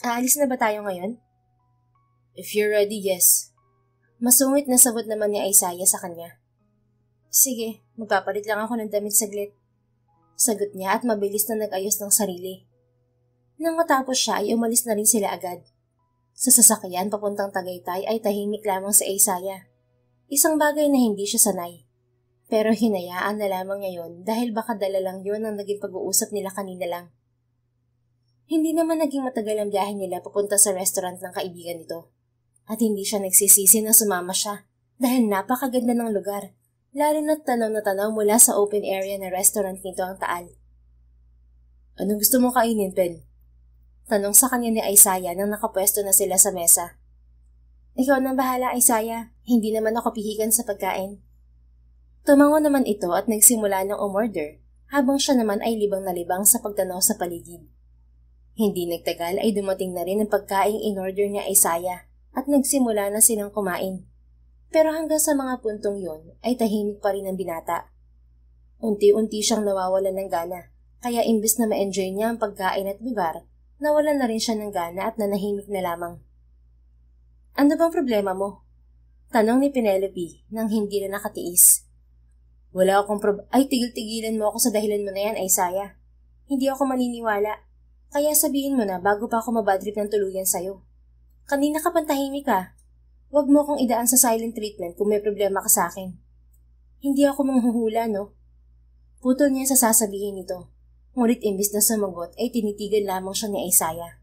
Aalis na ba tayo ngayon? If you're ready, yes. Masungit na sagot naman ni Isaiah sa kanya. Sige, magpapalit lang ako ng damit saglit. Sagot niya at mabilis na nag-ayos ng sarili. Nang matapos siya ay umalis na rin sila agad. Sa sasakyan papuntang Tagaytay ay tahimik lamang si Isaiah. Isang bagay na hindi siya sanay. Pero hinayaan na lamang niya yun dahil baka dala lang yun ang naging pag-uusap nila kanina lang. Hindi naman naging matagal ang biyahe nila papunta sa restaurant ng kaibigan nito. At hindi siya nagsisisi na sumama siya dahil napakaganda ng lugar, lalo na't tanaw na tanaw mula sa open area na restaurant nito ang Taal. Anong gusto mong kainin, Pen? Tanong sa kanya ni Isaiah nang nakapwesto na sila sa mesa. Ikaw nang bahala, Isaiah. Hindi naman ako pihikan sa pagkain. Tumango naman ito at nagsimula ng umorder habang siya naman ay libang na libang sa pagtanaw sa paligid. Hindi nagtagal ay dumating na rin ang pagkaing in-order niya Isaiah at nagsimula na silang kumain. Pero hanggang sa mga puntong yon ay tahimik pa rin ang binata. Unti-unti siyang nawawalan ng gana, kaya imbes na ma-enjoy niya ang pagkain at lugar, nawalan na rin siya ng gana at nanahimik na lamang. Ano bang problema mo? Tanong ni Penelope nang hindi na nakatiis. Wala akong Ay, tigil-tigilan mo ako sa dahilan mo na yan, Isaiah. Hindi ako maniniwala. Kaya sabihin mo na bago pa ako mabadrip ng tuluyan sa'yo. Kanina ka pantahimik ka. Huwag mo akong idaan sa silent treatment kung may problema ka sa akin. Hindi ako manghuhula, no? Putol niya sa sasabihin nito. Ngunit imbis na sumagot ay tinitigan lamang siya ni Isaiah.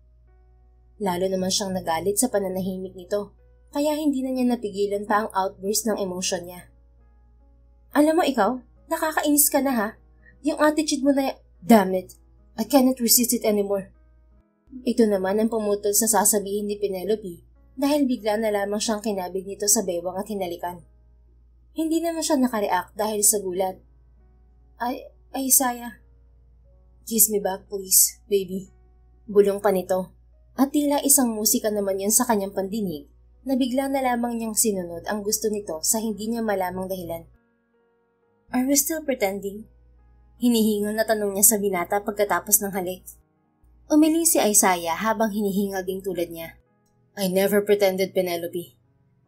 Lalo naman siyang nagalit sa pananahimik nito, kaya hindi na niya napigilan pa ang outburst ng emosyon niya. Alam mo ikaw, nakakainis ka na ha? Yung attitude mo na damn it, I cannot resist it anymore. Ito naman ang pumutol sa sasabihin ni Penelope dahil bigla na lamang siyang kinabig nito sa bewang at hinalikan. Hindi naman siya nakareact dahil sa gulat. Isaiah. Kiss me back please, baby. Bulong pa nito. At tila isang musika naman yan sa kanyang pandinig na bigla na lamang niyang sinunod ang gusto nito sa hindi niya malamang dahilan. Are we still pretending? Hinihingal na tanong niya sa binata pagkatapos ng halik. Umiling si Isaiah habang hinihingal ding tulad niya. I never pretended, Penelope.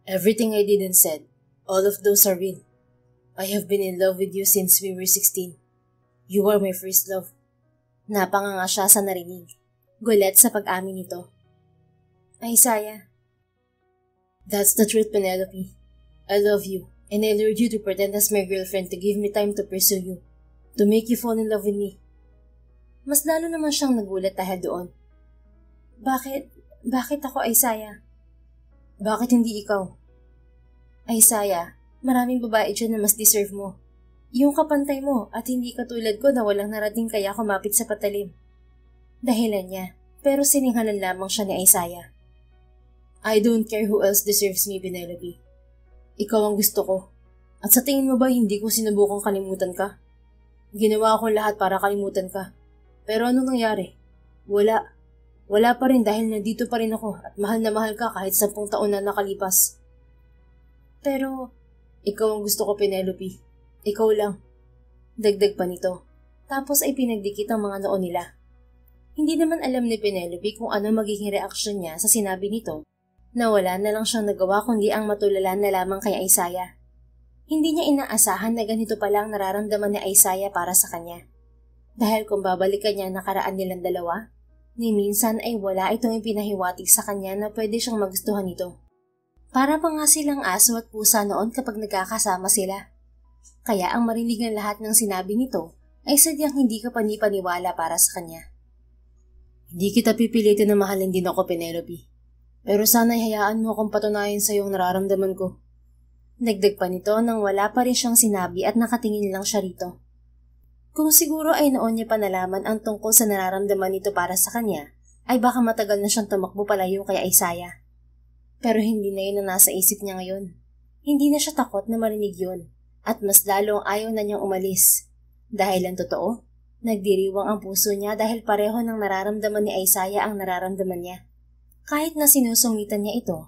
Everything I did and said, all of those are real. I have been in love with you since we were 16. You are my first love. Napanganga siya sa narinig. Gulat sa pag-amin nito. Isaiah. That's the truth, Penelope. I love you, and I lured you to pretend as my girlfriend to give me time to pursue you. To make you fall in love with me. Mas lalo naman siyang nagulat dahil doon. Bakit ako, Isaiah? Bakit hindi ikaw? Isaiah, maraming babae dyan na mas deserve mo. Yung kapantay mo at hindi katulad ko na walang narating kaya kumapit sa patalim. Dahilan niya, pero sininghalan lamang siya ni Isaiah. I don't care who else deserves me, Penelope. Ikaw ang gusto ko. At sa tingin mo ba hindi ko sinubukang kalimutan ka? Ginawa ko lahat para kalimutan ka. Pero ano nangyari? Wala. Wala pa rin dahil nandito pa rin ako at mahal na mahal ka kahit 10 taon na nakalipas. Pero, ikaw ang gusto ko, Penelope. Ikaw lang. Dagdag pa nito. Tapos ay pinagdikit ang mga noo nila. Hindi naman alam ni Penelope kung ano magiging reaksyon niya sa sinabi nito na wala na lang siyang nagawa kundi ang matulala na lamang kay Isaiah. Hindi niya inaasahan na ganito pala ang nararamdaman ni Isaiah para sa kanya. Dahil kung babalikan niya nakaraan nilang dalawa, ni minsan ay wala itong ipinahiwatig sa kanya na pwede siyang magustuhan nito. Para pa nga silang aso at pusa noon kapag nagkakasama sila. Kaya ang marinig ng lahat ng sinabi nito ay sadyang hindi ka panipaniwala para sa kanya. Hindi kita pipilitin na mahalin din ako, Penelope. Pero sana'y hayaan mo akong patunayan sa iyong nararamdaman ko. Dagdag pa nito nang wala pa rin siyang sinabi at nakatingin lang siya rito. Kung siguro ay noon niya pa nalaman ang tungkol sa nararamdaman nito para sa kanya, ay baka matagal na siyang tumakbo palayo kay Isaiah. Pero hindi na yun ang nasa isip niya ngayon. Hindi na siya takot na marinig yun, at mas lalong ayaw na niyang umalis. Dahil ang totoo, nagdiriwang ang puso niya dahil pareho ng nararamdaman ni Isaiah ang nararamdaman niya. Kahit na sinusungitan niya ito,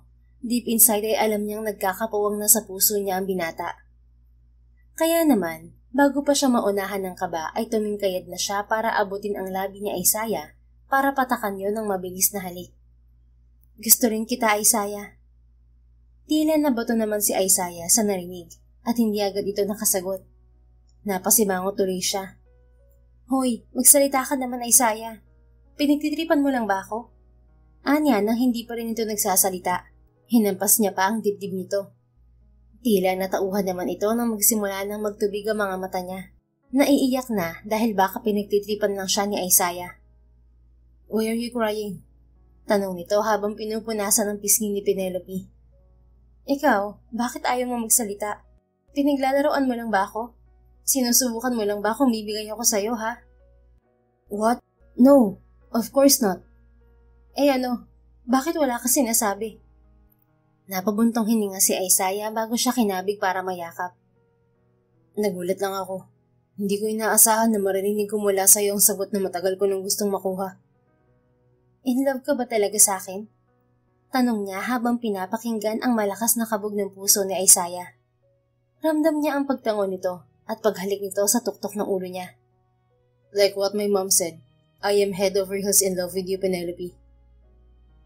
deep inside ay alam niyang nagkakapuwang na sa puso niya ang binata. Kaya naman, bago pa siya maunahan ng kaba ay tumingkayad na siya para abutin ang labi ni Isaiah para patakan yon ng mabilis na halik. Gusto rin kita, Isaiah. Tila nabato naman si Isaiah sa narinig at hindi agad ito nakasagot. Napasimangot tuloy siya. Hoy, magsalita ka naman, Isaiah. Pinagtitripan mo lang ba ako? Anya nang hindi pa rin ito nagsasalita. Hinampas niya pa ang dibdib nito. Tila natauhan naman ito nang magsimula ng magtubig ang mga mata niya. Naiiyak na dahil baka pinagtitripan lang siya ni Isaiah. Why are you crying? Tanong nito habang pinupunasan ng pisngi ni Penelope. Ikaw, bakit ayaw mo magsalita? Pinaglalaroan mo lang ba ako? Sinusubukan mo lang ba kung bibigay ako sa'yo, ha? What? No, of course not. Ano, bakit wala ka sinasabi? Napabuntong hininga si Isaiah bago siya kinabig para mayakap. Nagulat lang ako. Hindi ko inaasahan na marinig ko mula sa'yo ang sagot na matagal ko nang gustong makuha. In love ka ba talaga sa akin? Tanong niya habang pinapakinggan ang malakas na kabog ng puso ni Isaiah. Ramdam niya ang pagtango nito at paghalik nito sa tuktok ng ulo niya. Like what my mom said, I am head over heels in love with you, Penelope.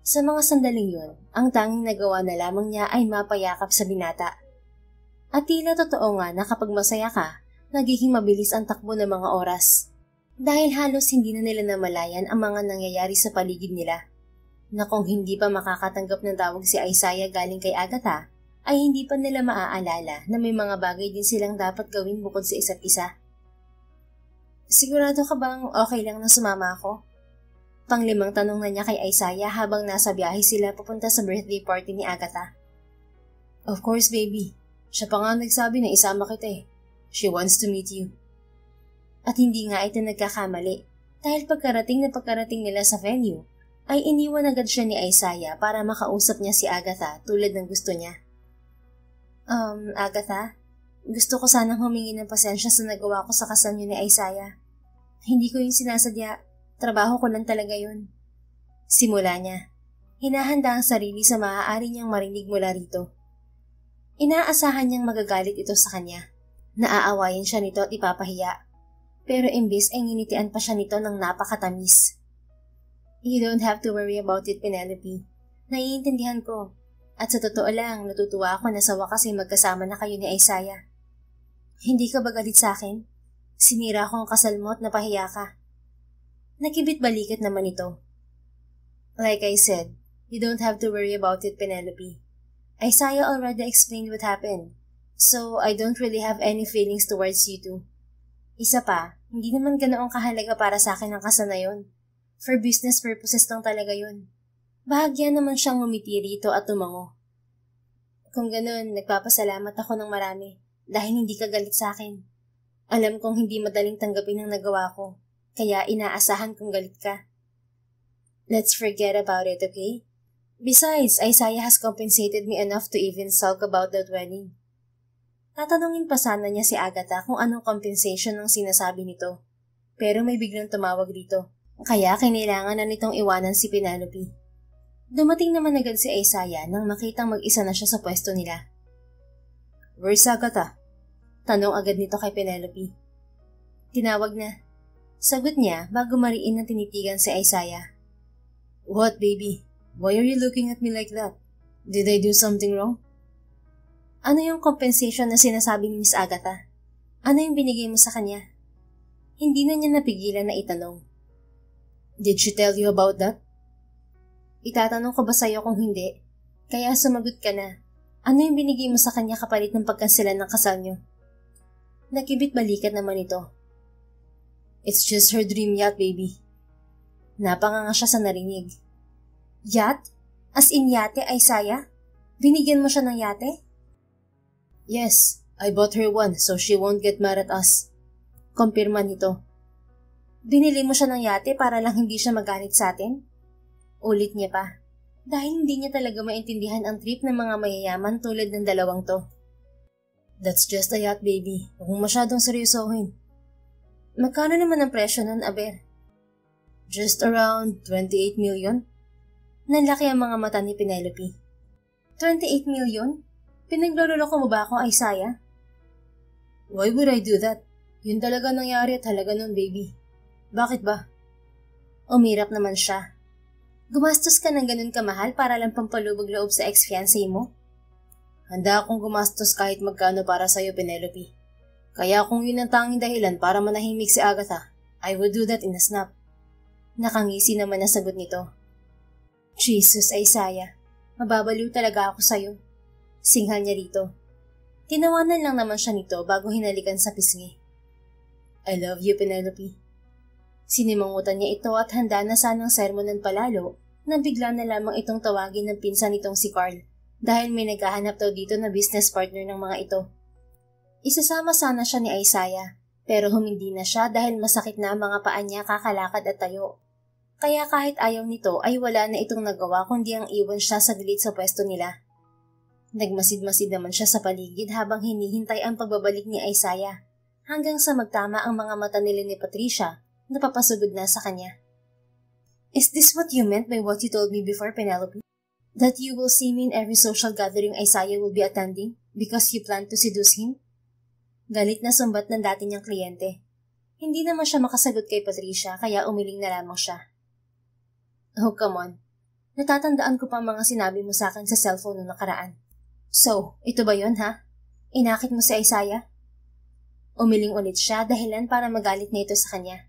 Sa mga sandaling yun, ang tanging nagawa na lamang niya ay mapayakap sa binata. At tila totoo nga na kapag masaya ka, nagiging mabilis ang takbo ng mga oras. Dahil halos hindi na nila namalayan ang mga nangyayari sa paligid nila. Na kung hindi pa makakatanggap ng tawag si Isaiah galing kay Agatha, ay hindi pa nila maaalala na may mga bagay din silang dapat gawin bukod sa isa't isa. Sigurado ka bang okay lang na sumama ako? Panglimang tanong na niya kay Isaiah habang nasa biyahe sila papunta sa birthday party ni Agatha. Of course, baby. Siya pa nga nagsabi na isama kita eh. She wants to meet you. At hindi nga ito nagkakamali dahil pagkarating nila sa venue, ay iniwan agad siya ni Isaiah para makausap niya si Agatha tulad ng gusto niya. Agatha, gusto ko sanang humingi ng pasensya sa nagawa ko sa kasal niyo ni Isaiah. Hindi ko yung sinasadya, trabaho ko lang talaga yun. Simula niya, hinahanda ang sarili sa maaari niyang marinig mula rito. Inaasahan niyang magagalit ito sa kanya. Naaawayin siya nito at ipapahiya. Pero imbis ay nginitian pa siya nito ng napakatamis. You don't have to worry about it, Penelope. Naiintindihan ko. At sa totoo lang, natutuwa ako na sa wakas ay magkasama na kayo ni Isaiah. Hindi ka ba galit sa akin? Sinira ko ang kasal mo at napahiya ka. Nakibit-balikat naman ito. Like I said, you don't have to worry about it, Penelope. Isaiah already explained what happened. So, I don't really have any feelings towards you two. Isa pa, hindi naman ganoong kahalaga para sa akin ang kasal na yun. For business purposes lang talaga yun. Bahagya naman siyang ngumiti rito at tumango. Kung ganoon, nagpapasalamat ako ng marami dahil hindi ka galit sa akin. Alam kong hindi madaling tanggapin ang nagawa ko, kaya inaasahan kong galit ka. Let's forget about it, okay? Besides, Isaiah has compensated me enough to even sulk about that wedding. Tatanungin pa sana niya si Agatha kung anong compensation ang sinasabi nito. Pero may biglang tumawag dito. Kaya kinailangan na nitong iwanan si Penelope. Dumating naman agad si Isaiah nang makitang mag-isa na siya sa pwesto nila. Where's Agatha? Tanong agad nito kay Penelope. Tinawag na. Sagot niya bago mariin ng tinitigan si Isaiah. What, baby? Why are you looking at me like that? Did I do something wrong? Ano yung compensation na sinasabi ni Miss Agatha? Ano yung binigay mo sa kanya? Hindi na niya napigilan na itanong. Did she tell you about that? Itatanong ko ba sa'yo kung hindi? Kaya sumagot ka na. Ano yung binigay mo sa kanya kapalit ng pagkanselan ng kasal niyo? Nakibit-balikat naman ito. It's just her dream yacht, baby. Napanganga siya sa narinig. Yacht? As in yate, Isaiah? Binigyan mo siya ng yate? Yes, I bought her one so she won't get mad at us. Kumpirma nito. Binili mo siya ng yate para lang hindi siya magalit sa atin? Ulit niya pa. Dahil hindi niya talaga maintindihan ang trip ng mga mayayaman tulad ng dalawang to. That's just a yacht, baby. Huwag mong masyadong seryosohin. Magkano naman ang presyo nun, Aber? Just around 28 million. Nanlaki ang mga mata ni Penelope. 28 million? Pinagloloko mo ba ako, Isaiah? Why would I do that? Yun talaga nangyari at halaga nun, baby. Bakit ba? Umirap naman siya. Gumastos ka ng ganun kamahal para lang pampalubog loob sa ex-fiancé mo? Handa akong gumastos kahit magkano para sa'yo, Penelope. Kaya kung yun ang tanging dahilan para manahimik si Agatha, I would do that in a snap. Nakangisi naman na sagot nito. Jesus, Isaiah, mababaliw talaga ako sa'yo. Singhal niya rito. Tinawanan lang naman siya nito bago hinalikan sa pisngi. I love you, Penelope. Sinimangutan niya ito at handa na sanang sermonan palalo na bigla na lamang itong tawagin ng pinsan nitong si Carl dahil may naghahanap daw dito na business partner ng mga ito. Isasama sana siya ni Isaiah pero humindi na siya dahil masakit na ang mga paa niya kakalakad at tayo. Kaya kahit ayaw nito ay wala na itong nagawa kundi ang iwan siya saglit sa pwesto nila. Nagmasid-masid naman siya sa paligid habang hinihintay ang pagbabalik ni Isaiah hanggang sa magtama ang mga mata nila ni Patricia na papasugod na sa kanya. Is this what you meant by what you told me before, Penelope? That you will see me in every social gathering Isaiah will be attending because you plan to seduce him? Galit na sumbat ng dati niyang kliyente. Hindi naman siya makasagot kay Patricia kaya umiling na lamang siya. Oh, come on. Natatandaan ko pa ang mga sinabi mo sa akin sa cellphone noong nakaraan. So, ito ba yon ha? Inakit mo si Isaiah? Umiling ulit siya dahilan para magalit na ito sa kanya.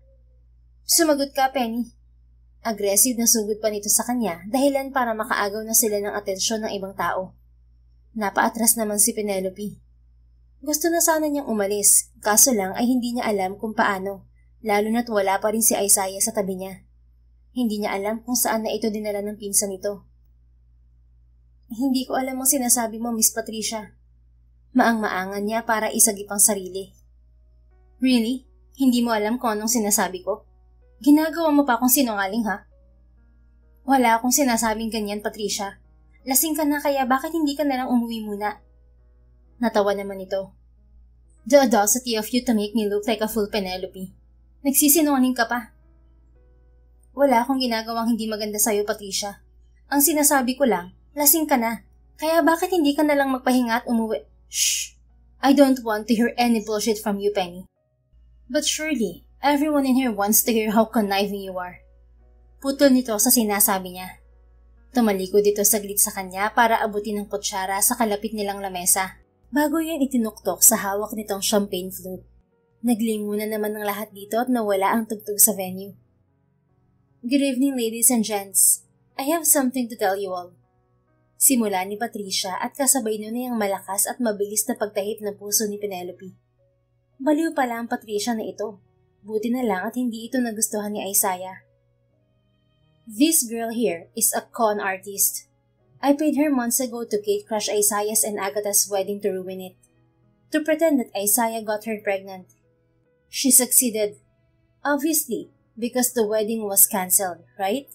Sumagot ka, Penny. Aggressive na sugod pa nito sa kanya dahilan para makaagaw na sila ng atensyon ng ibang tao. Napaatras naman si Penelope. Gusto na sana niyang umalis, kaso lang ay hindi niya alam kung paano, lalo na't wala pa rin si Isaiah sa tabi niya. Hindi niya alam kung saan na ito dinala ng pinsan nito. Hindi ko alam ang sinasabi mo, Miss Patricia. Maang-maangan niya para isagip ang sarili. Really? Hindi mo alam kung anong sinasabi ko? Ginagawa mo pa akong sinungaling ha? Wala akong sinasabing ganyan, Patricia. Lasing ka na kaya bakit hindi ka nalang umuwi muna? Natawa naman ito. The audacity of you to make me look like a fool, Penelope. Nagsisinungaling ka pa. Wala akong ginagawang hindi maganda sa'yo, Patricia. Ang sinasabi ko lang, lasing ka na. Kaya bakit hindi ka nalang magpahinga at umuwi? Shh! I don't want to hear any bullshit from you, Penny. But surely, everyone in here wants to hear how conniving you are. Putol nito sa sinasabi niya. Tumalikod dito saglit sa kanya para abutin ng kutsara sa kalapit nilang lamesa. Bago yan itinuktok sa hawak nitong champagne flute. Naglingo na naman ng lahat dito at nawala ang tugtog sa venue. Good evening, ladies and gents. I have something to tell you all. Simula ni Patricia at kasabay nun niyang malakas at mabilis na pagtahip ng puso ni Penelope. Baliw pala ang Patricia na ito. Buti na lang at hindi ito nagustuhan ni Isaiah. This girl here is a con artist. I paid her months ago to crush Isaiah's and Agatha's wedding to ruin it. To pretend that Isaiah got her pregnant. She succeeded. Obviously, because the wedding was cancelled, right?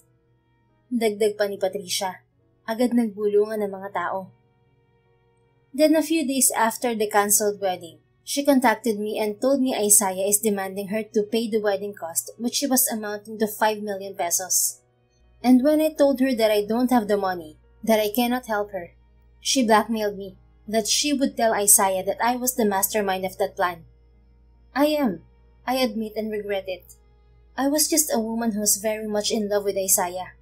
Dagdag pa ni Patricia. Agad nagbulungan ng mga tao. Then a few days after the cancelled wedding, she contacted me and told me Isaiah is demanding her to pay the wedding cost, which was amounting to 5 million pesos. And when I told her that I don't have the money, that I cannot help her, she blackmailed me, that she would tell Isaiah that I was the mastermind of that plan. I am. I admit and regret it. I was just a woman who was very much in love with Isaiah.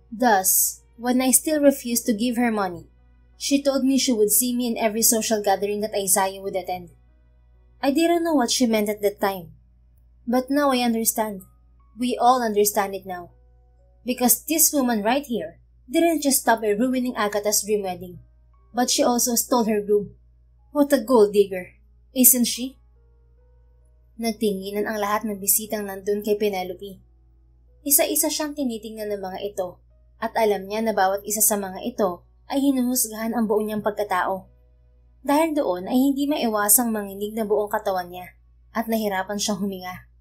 Thus, when I still refused to give her money, she told me she would see me in every social gathering that Isaiah would attend. I didn't know what she meant at that time. But now I understand. We all understand it now. Because this woman right here didn't just stop by ruining Agatha's dream wedding, but she also stole her groom. What a gold digger, isn't she? Nagtinginan ang lahat ng bisitang nandun kay Penelope. Isa-isa siyang tinitingnan ng mga ito at alam niya na bawat isa sa mga ito ay hinuhusgahan ang buong niyang pagkatao. Dahil doon ay hindi maiwasang manginig na buong katawan niya at nahirapan siyang huminga.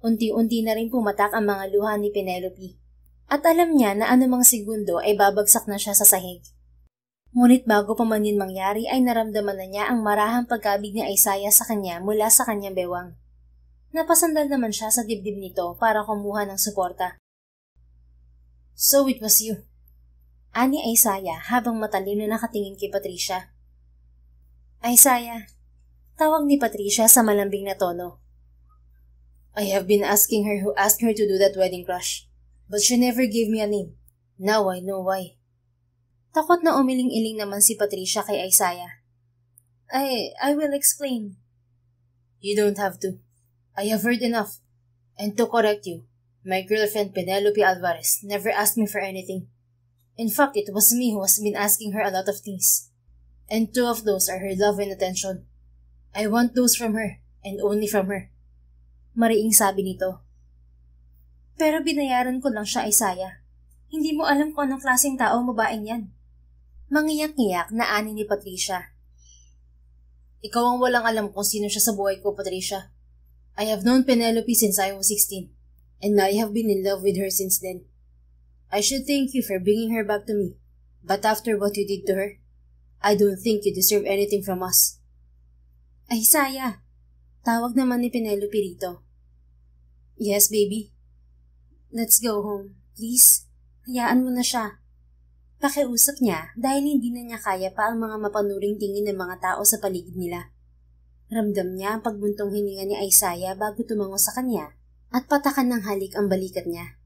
Unti-unti na rin pumatak ang mga luha ni Penelope at alam niya na anumang segundo ay babagsak na siya sa sahig. Ngunit bago pa man yun mangyari ay naramdaman na niya ang marahang pag-abig ni Isaiah sa kanya mula sa kanyang bewang. Napasandal naman siya sa dibdib nito para kumuha ng suporta. So it was you. Ani Isaiah habang matalino na nakatingin kay Patricia. Isaiah, tawag ni Patricia sa malambing na tono. I have been asking her who asked her to do that wedding crush, but she never gave me a name. Now I know why. Takot na umiling-iling naman si Patricia kay Isaiah. I will explain. You don't have to. I have heard enough. And to correct you, my girlfriend Penelope Alvarez never asked me for anything. In fact, it was me who has been asking her a lot of things. And 2 of those are her love and attention. I want those from her, and only from her. Mariing sabi nito. Pero binayaran ko lang siya, Isaiah. Hindi mo alam kung anong klaseng tao babaeng yan. Mangiyak-ngiyak na ani ni Patricia. Ikaw ang walang alam kung sino siya sa buhay ko, Patricia. I have known Penelope since I was 16, and I have been in love with her since then. I should thank you for bringing her back to me, but after what you did to her, I don't think you deserve anything from us. Isaiah, Tawag naman ni Penelope rito. Yes, baby. Let's go home. Please, hayaan mo na siya. Pakiusap niya dahil hindi na niya kaya pa ang mga mapanuring tingin ng mga tao sa paligid nila. Ramdam niya ang pagbuntong hininga ni Isaiah bago tumango sa kanya at patakan ng halik ang balikat niya.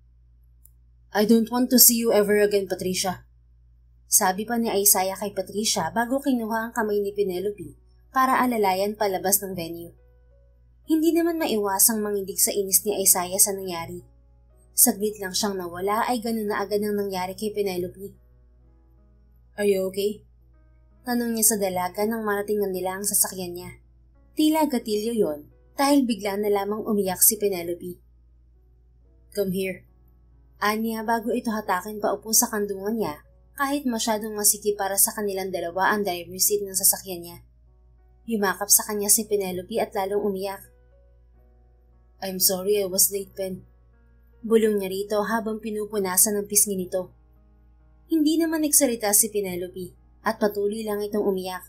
I don't want to see you ever again, Patricia. Sabi pa ni Isaiah kay Patricia bago kinuha ang kamay ni Penelope para alalayan palabas ng venue. Hindi naman maiwasang mangindig sa inis ni Isaiah sa nangyari. Saglit lang siyang nawala ay ganun na agad ang nangyari kay Penelope. Are you okay? Tanong niya sa dalaga nang maratingan nila ang sasakyan niya. Tila gatilyo yon dahil bigla na lamang umiyak si Penelope. Come here. Anya bago ito hatakin pa upo sa kandungan niya kahit masyadong masikip para sa kanilang dalawa ang driver's seat ng sasakyan niya. Yumakap sa kanya si Penelope at lalong umiyak. I'm sorry I was late, Pen. Bulong niya rito habang pinupunasan ng pisngi nito. Hindi naman nagsalita si Penelope at patuloy lang itong umiyak.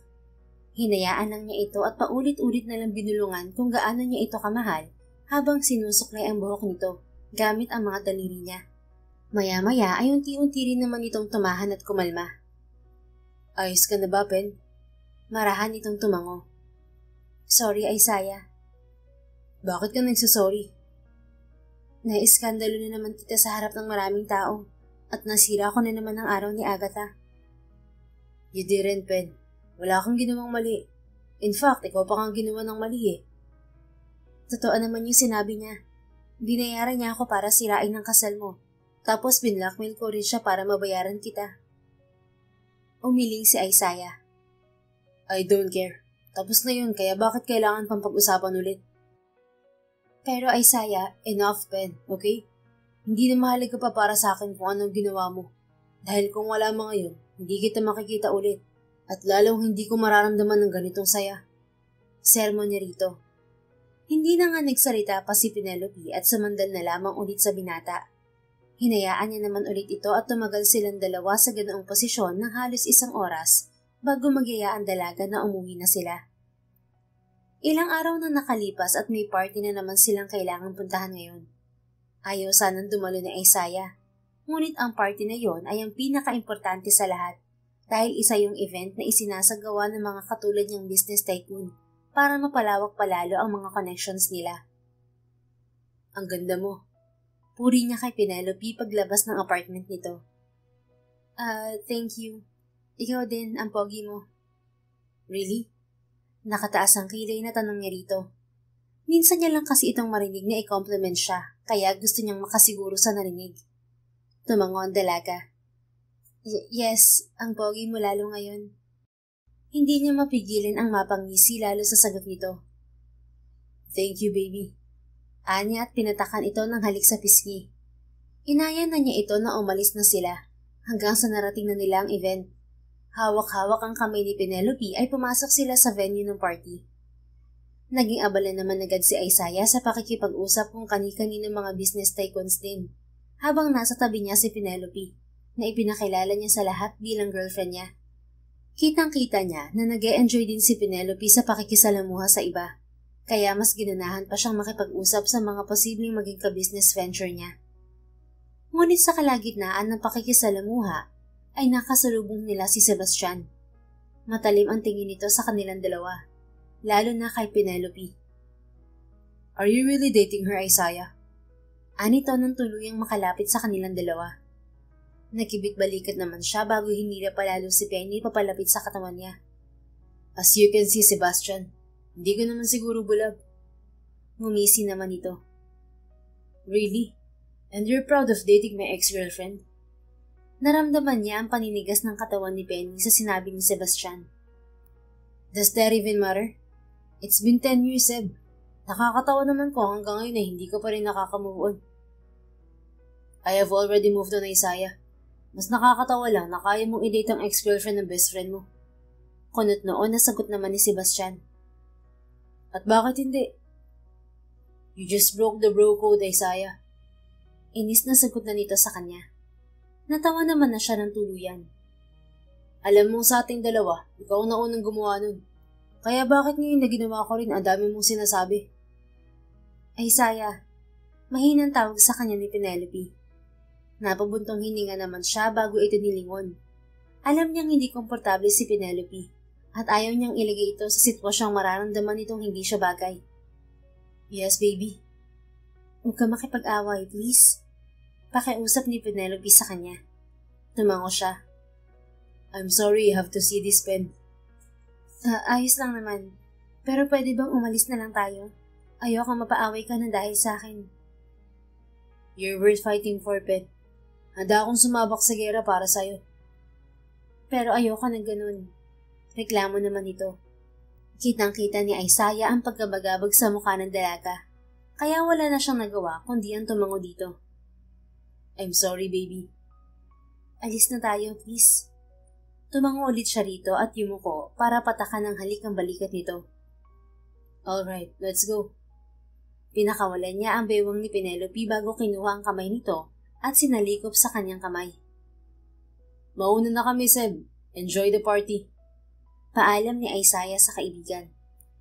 Hinayaan lang niya ito at paulit-ulit na lang binulungan kung gaano niya ito kamahal habang sinusuklay ang buhok nito gamit ang mga daliri niya. Maya-maya ay unti-unti rin naman itong tumahan at kumalma. Ayos ka na ba, Pen? Marahan itong tumango. Sorry, Isaiah. Bakit ka nagsasorry? Naiskandalo na naman kita sa harap ng maraming tao at nasira ko na naman ang araw ni Agatha. You didn't, Pen. Wala kang ginawang mali. In fact, ikaw pa kang ginawa ng mali eh. Totoo naman yung sinabi niya. Binayaran niya ako para sirain ang kasal mo. Tapos binlockmail ko rin siya para mabayaran kita. Umiling si Isaiah. I don't care. Tapos na yun, kaya bakit kailangan pang pag-usapan ulit? Pero Isaiah, enough, Pen, okay? Hindi na mahalaga pa para sa akin kung anong ginawa mo. Dahil kung wala mo ngayon, hindi kita makikita ulit. At lalong hindi ko mararamdaman ng ganitong saya. Sermon niya rito. Hindi na nga nagsalita pa si Penelope at sumandal na lamang ulit sa binata. Hinayaan niya naman ulit ito at tumagal silang dalawa sa ganoong posisyon ng halos 1 oras bago magyaya ang dalaga na umuwi na sila. Ilang araw na nakalipas at may party na naman silang kailangang puntahan ngayon. Ayaw sanang dumalo ni Isaiah, ngunit ang party na yon ay ang pinaka-importante sa lahat dahil isa yung event na isinasagawa ng mga katulad niyang business tycoon para mapalawak palalo ang mga connections nila. Ang ganda mo. Puri niya kay Penelope paglabas ng apartment nito. Thank you. Ikaw din, ang pogi mo. Really? Nakataas ang kilay na tanong niya rito. Minsan niya lang kasi itong marinig na i-compliment siya, kaya gusto niyang makasiguro sa narinig. Tumango ang dalaga. Yes, ang pogi mo lalo ngayon. Hindi niya mapigilan ang mapangisi lalo sa sagot nito. Thank you, baby. Anya at pinatakan ito ng halik sa pisngi. Inaya na niya ito na umalis na sila hanggang sa narating na nila ang event. Hawak-hawak ang kamay ni Penelope ay pumasok sila sa venue ng party. Naging abala naman agad si Isaiah sa pakikipag-usap kung kani-kanino mga business tycoons din, habang nasa tabi niya si Penelope, na ipinakilala niya sa lahat bilang girlfriend niya. Kitang-kita niya na nag-e-enjoy din si Penelope sa pakikisalamuha sa iba, kaya mas ginunahan pa siyang makipag-usap sa mga posibleng maging ka-business venture niya. Ngunit sa kalagitnaan ng pakikisalamuha, ay nakasalubong nila si Sebastian. Matalim ang tingin nito sa kanilang dalawa, lalo na kay Penelope. Are you really dating her, Isaiah? Anito nang tuluyang makalapit sa kanilang dalawa. Nakibit-balikat naman siya bago hinila palalo si Penny papalapit sa katawan niya. As you can see, Sebastian, hindi ko naman siguro bulag. Ngumisi naman ito. Really? And you're proud of dating my ex-girlfriend? Naramdaman niya ang paninigas ng katawan ni Penny sa sinabi ni Sebastian. Does that even matter? It's been 10 years, Seb. Nakakatawa naman ko hanggang ngayon na hindi ko pa rin nakaka-move on. I have already moved on, Isaiah. Mas nakakatawa lang na kaya mong i-date ang ex-girlfriend ng best friend mo. Kunot noon na sagot naman ni Sebastian. At bakit hindi? You just broke the bro code, Isaiah. Inis na sagot na nito sa kanya. Natawa naman na siya ng tuluyan. Alam mo sa ating dalawa, ikaw na unang gumawa nun. Kaya bakit ngayon na ginawa ko rin ang dami mong sinasabi? Isaiah, mahinang tawag sa kanya ni Penelope. Napabuntong hininga naman siya bago ito nilingon. Alam niyang hindi komportable si Penelope at ayaw niyang ilagay ito sa sitwasyong mararamdaman nitong hindi siya bagay. Yes, baby. Huwag ka makipag-away, please. Pakiusap ni Penelope sa kanya. Tumango siya. I'm sorry you have to see this pen. Ayos lang naman. Pero pwede bang umalis na lang tayo? Ayoko mapaaway ka na dahil sa akin. You're worth fighting for, Pen. Handa akong sumabak sa gera para sa'yo. Pero ayoko na ganun. Reklamo naman ito. Kitang-kita ni Isaiah ang pagkabagabag sa mukha ng dalaga. Kaya wala na siyang nagawa kundi ang tumango dito. I'm sorry, baby. Alis na tayo, please. Tumango ulit siya rito at yumuko para patakan ng halik ang balikat nito. Alright, let's go. Pinakawalan niya ang bewang ni Penelope bago kinuha ang kamay nito at sinalikop sa kanyang kamay. Mauna na kami, Seb. Enjoy the party. Paalam ni Isaiah sa kaibigan.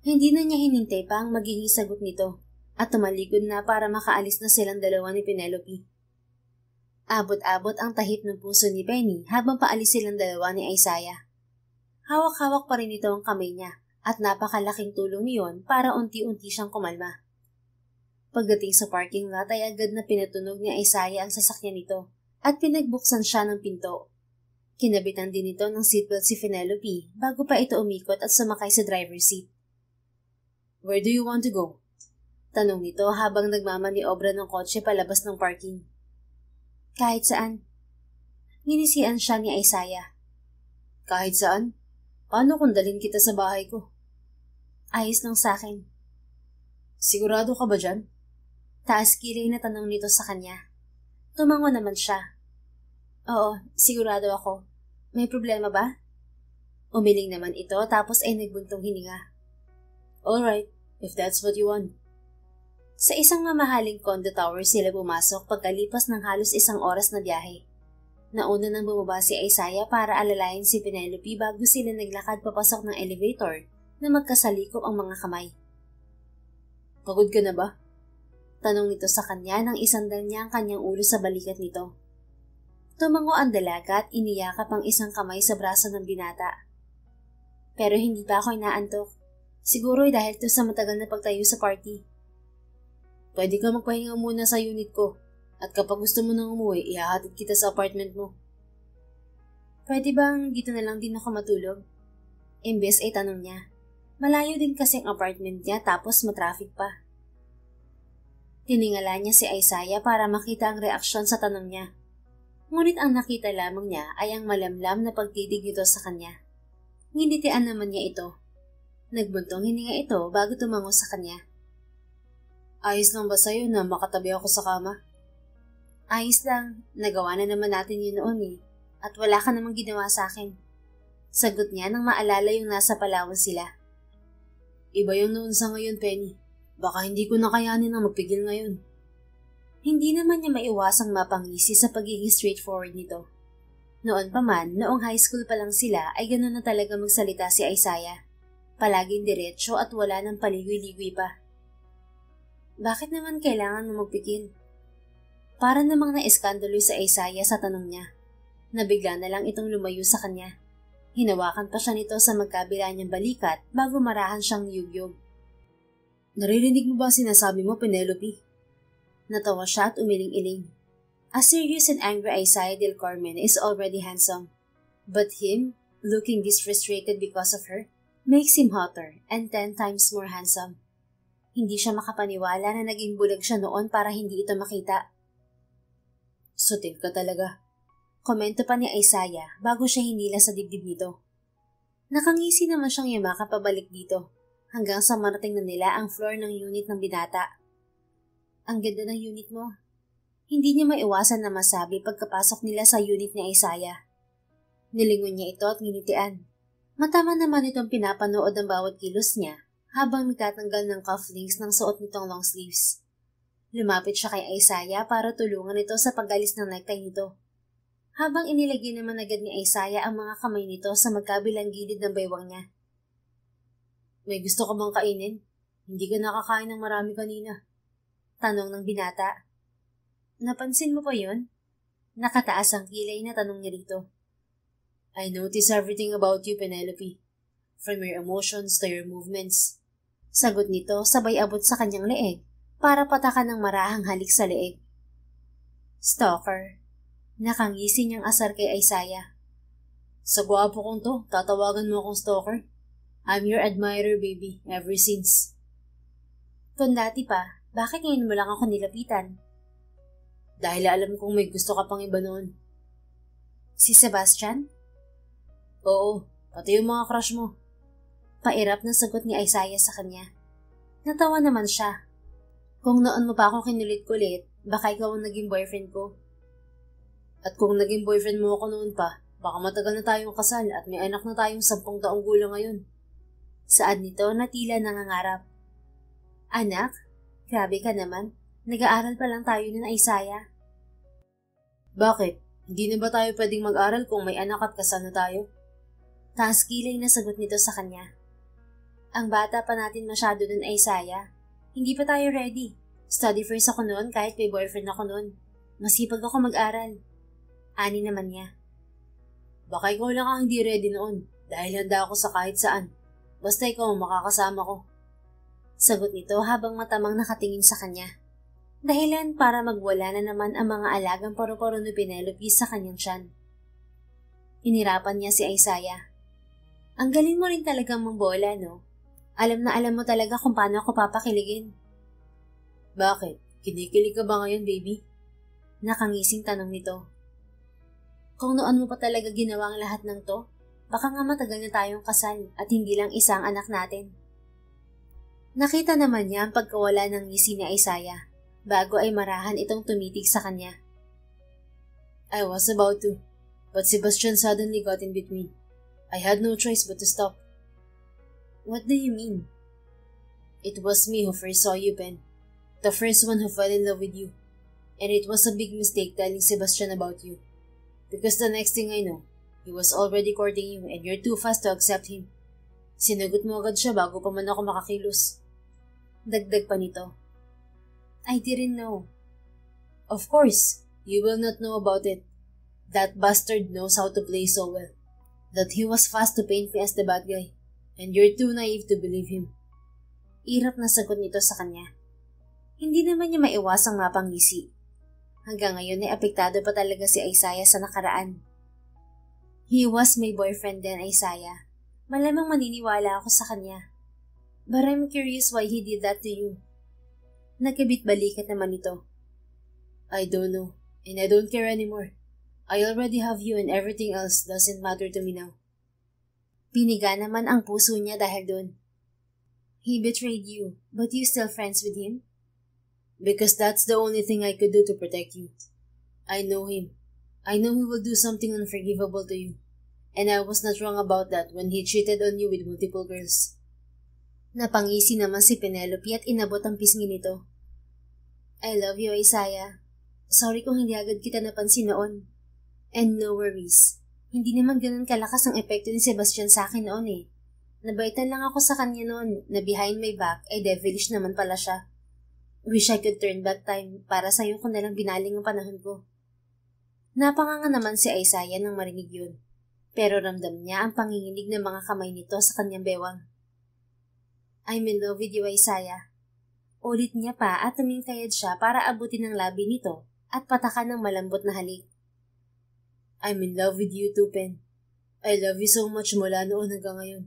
Hindi na niya hinintay pa ang magiging sagot nito at tumalikod na para makaalis na silang dalawa ni Penelope. Abot-abot ang tahip ng puso ni Penny habang paalis silang dalawa ni Isaiah. Hawak-hawak pa rin ito ang kamay niya at napakalaking tulong niyon para unti-unti siyang kumalma. Pagdating sa parking lot ay agad na pinatunog ni Isaiah ang sasakyan nito at pinagbuksan siya ng pinto. Kinabitan din ito ng seatbelt si Penelope bago pa ito umikot at sumakay sa driver's seat. Where do you want to go? Tanong nito habang nagmamaniobra ng kotse palabas ng parking. Kahit saan. Nginisian siya ni Isaiah. Kahit saan? Paano kung dalhin kita sa bahay ko? Ayos lang sa akin. Sigurado ka ba dyan? Taas kilay na tanong nito sa kanya. Tumango naman siya. Oo, sigurado ako. May problema ba? Umiling naman ito tapos ay nagbuntong hininga. Alright, if that's what you want. Sa isang mamahaling condo tower sila pumasok pagkalipas ng halos 1 oras na biyahe. Nauna nang bumaba si Isaiah para alalayan si Penelope bago sila naglakad papasok ng elevator na magkasalikop ang mga kamay. Pagod ka na ba? Tanong nito sa kanya nang isandal niya ang kanyang ulo sa balikat nito. Tumango ang dalaga at iniyakap ang isang kamay sa braso ng binata. Pero hindi pa ako inaantok. Siguro ay dahil to sa matagal na pagtayo sa party. Pwede ka magpahinga muna sa unit ko at kapag gusto mo nang umuwi, ihahatid kita sa apartment mo. Pwede bang dito na lang din ako matulog? Imbes ay tanong niya. Malayo din kasi ang apartment niya tapos matraffic pa. Tiningala niya si Isaiah para makita ang reaksyon sa tanong niya. Ngunit ang nakita lamang niya ay ang malamlam na pagtitig nito sa kanya. Nginitian naman niya ito. Nagbuntong hininga ito bago tumango sa kanya. Ayos lang ba sa'yo na makatabi ako sa kama? Ayos lang, nagawa na naman natin yun noon eh. At wala ka namang ginawa sa akin. Sagot niya nang maalala yung nasa Palawan sila. Iba yung noon sa ngayon, Penny. Baka hindi ko nakayanin ang magpigil ngayon. Hindi naman niya maiwasang mapangisi sa pagiging straightforward nito. Noon pa man, noong high school pa lang sila ay ganoon na talaga magsalita si Isaiah. Palaging diretsyo at wala ng paligoy-ligoy pa. Bakit naman kailangan mo magpikil? Para namang na-eskandalo sa Isaiah sa tanong niya. Nabigla na lang itong lumayo sa kanya. Hinawakan pa siya nito sa magkabila niyang balikat bago marahan siyang niyugyog. Naririnig mo ba sinasabi mo, Penelope? Natawa siya at umiling-iling. A serious and angry Isaiah del Carmen is already handsome. But him, looking this frustrated because of her, makes him hotter and 10 times more handsome. Hindi siya makapaniwala na naging bulag siya noon para hindi ito makita. Sutil ka talaga. Komento pa ni Isaiah bago siya hinila sa dibdib nito. Nakangisi naman siyang yumaka pabalik dito hanggang sa marating na nila ang floor ng unit ng binata. Ang ganda ng unit mo. Hindi niya maiwasan na masabi pagkapasok nila sa unit ni Isaiah. Nilingon niya ito at nginitian. Matama naman itong pinapanood ang bawat kilos niya habang nagtatanggal ng cufflinks ng suot nitong long sleeves. Lumapit siya kay Isaiah para tulungan ito sa pag-alis ng necktie nito. Habang inilagay naman agad ni Isaiah ang mga kamay nito sa magkabilang gilid ng baywang niya. May gusto ka bang kainin? Hindi ka nakakain ng marami kanina. Tanong ng binata. Napansin mo pa yun? Nakataas ang kilay na tanong niya rito. I notice everything about you, Penelope. From your emotions to your movements. Sagot nito sabay abot sa kanyang leeg para patakan ng marahang halik sa leeg. Stalker. Nakangisi niyang asar kay Isaiah. Sa gwapo kong to, tatawagan mo akong stalker? I'm your admirer, baby, ever since. Kung dati pa, bakit ngayon mo lang ako nilapitan? Dahil alam kong may gusto ka pang iba noon. Si Sebastian? Oo, pati yung mga crush mo. Pairap na sagot ni Isaiah sa kanya. Natawa naman siya. Kung noon mo pa ako kinulit-kulit, baka ikaw ang naging boyfriend ko. At kung naging boyfriend mo ako noon pa, baka matagal na tayong kasal at may anak na tayong 10 taong gulang ngayon. Saad nito na tila nangangarap. Anak? Grabe ka naman. Nag-aaral pa lang tayo nun, Isaiah. Bakit? Hindi na ba tayo pwedeng mag-aral kung may anak at kasal na tayo? Taas kilay na sagot nito sa kanya. Ang bata pa natin masyado nun, Isaiah. Hindi pa tayo ready. Study first ako noon kahit may boyfriend ako noon. Masipag ako mag-aral. Ani naman niya. Baka ikaw lang ang hindi ready noon dahil handa ako sa kahit saan. Basta ikaw ang makakasama ko. Sagot nito habang matamang nakatingin sa kanya. Dahilan para magwala na naman ang mga alagang paru-paro ni Penelope sa kanyang tiyan. Inirapan niya si Isaiah. Ang galing mo rin talagang mambola, no? Alam na alam mo talaga kung paano ako papakiligin. Bakit? Kinikilig ka ba ngayon, baby? Nakangising tanong nito. Kung noon mo pa talaga ginawa ang lahat ng to, baka nga matagal na tayong kasal at hindi lang isang anak natin. Nakita naman niya ang pagkawala ng ngisi ni Isaiah, bago ay marahan itong tumitig sa kanya. I was about to, but Sebastian suddenly got in between. I had no choice but to stop. What do you mean? It was me who first saw you, Ben. The first one who fell in love with you. And it was a big mistake telling Sebastian about you. Because the next thing I know, he was already courting you and you're too fast to accept him. Sinagot mo agad siya bago pa man ako makakilos. Dagdag pa nito. I didn't know. Of course, you will not know about it. That bastard knows how to play so well. That he was fast to paint me as the bad guy. And you're too naive to believe him. Irap na sagot nito sa kanya. Hindi naman niya maiwasang mapangisi. Hanggang ngayon ay apektado pa talaga si Isaiah sa nakaraan. He was my boyfriend then, Isaiah. Malamang maniniwala ako sa kanya. But I'm curious why he did that to you. Nagkabit-balikat naman ito. I don't know, and I don't care anymore. I already have you and everything else doesn't matter to me now. Piniga naman ang puso niya dahil doon. He betrayed you, but you still friends with him? Because that's the only thing I could do to protect you. I know him. I know he will do something unforgivable to you. And I was not wrong about that when he cheated on you with multiple girls. Napangisi naman si Penelope at inabot ang pisngi nito. I love you, Isaiah. Sorry kung hindi agad kita napansin noon. And no worries. Hindi naman ganun kalakas ang epekto ni Sebastian sa akin noon eh. Nabaitan lang ako sa kanya noon na behind my back ay devilish naman pala siya. Wish I could turn back time para sa'yo ko nalang binaling ang panahon ko. Napanganga naman si Isaiah nang marinig yun. Pero ramdam niya ang panginginig ng mga kamay nito sa kanyang bewang. I'm in love with you, Isaiah. Ulit niya pa at tumingkayad siya para abutin ang labi nito at patakan ng malambot na halik. I'm in love with you too, Pen. I love you so much mula noon hanggang ngayon.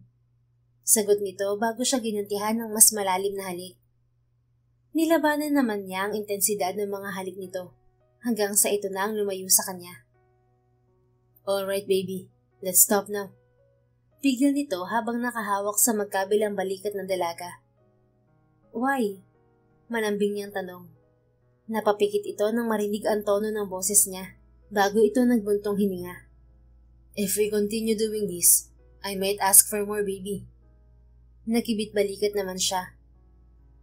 Sagot nito bago siya ginantihan ng mas malalim na halik. Nilabanan naman niya ang intensidad ng mga halik nito hanggang sa ito na ang lumayo sa kanya. Alright, baby. Let's stop now. Pigil nito habang nakahawak sa magkabilang balikat ng dalaga. Why? Malambing niyang tanong. Napapikit ito nang marinig ang tono ng boses niya bago ito nagbuntong hininga. If we continue doing this, I might ask for more, baby. Nakibit-balikat naman siya.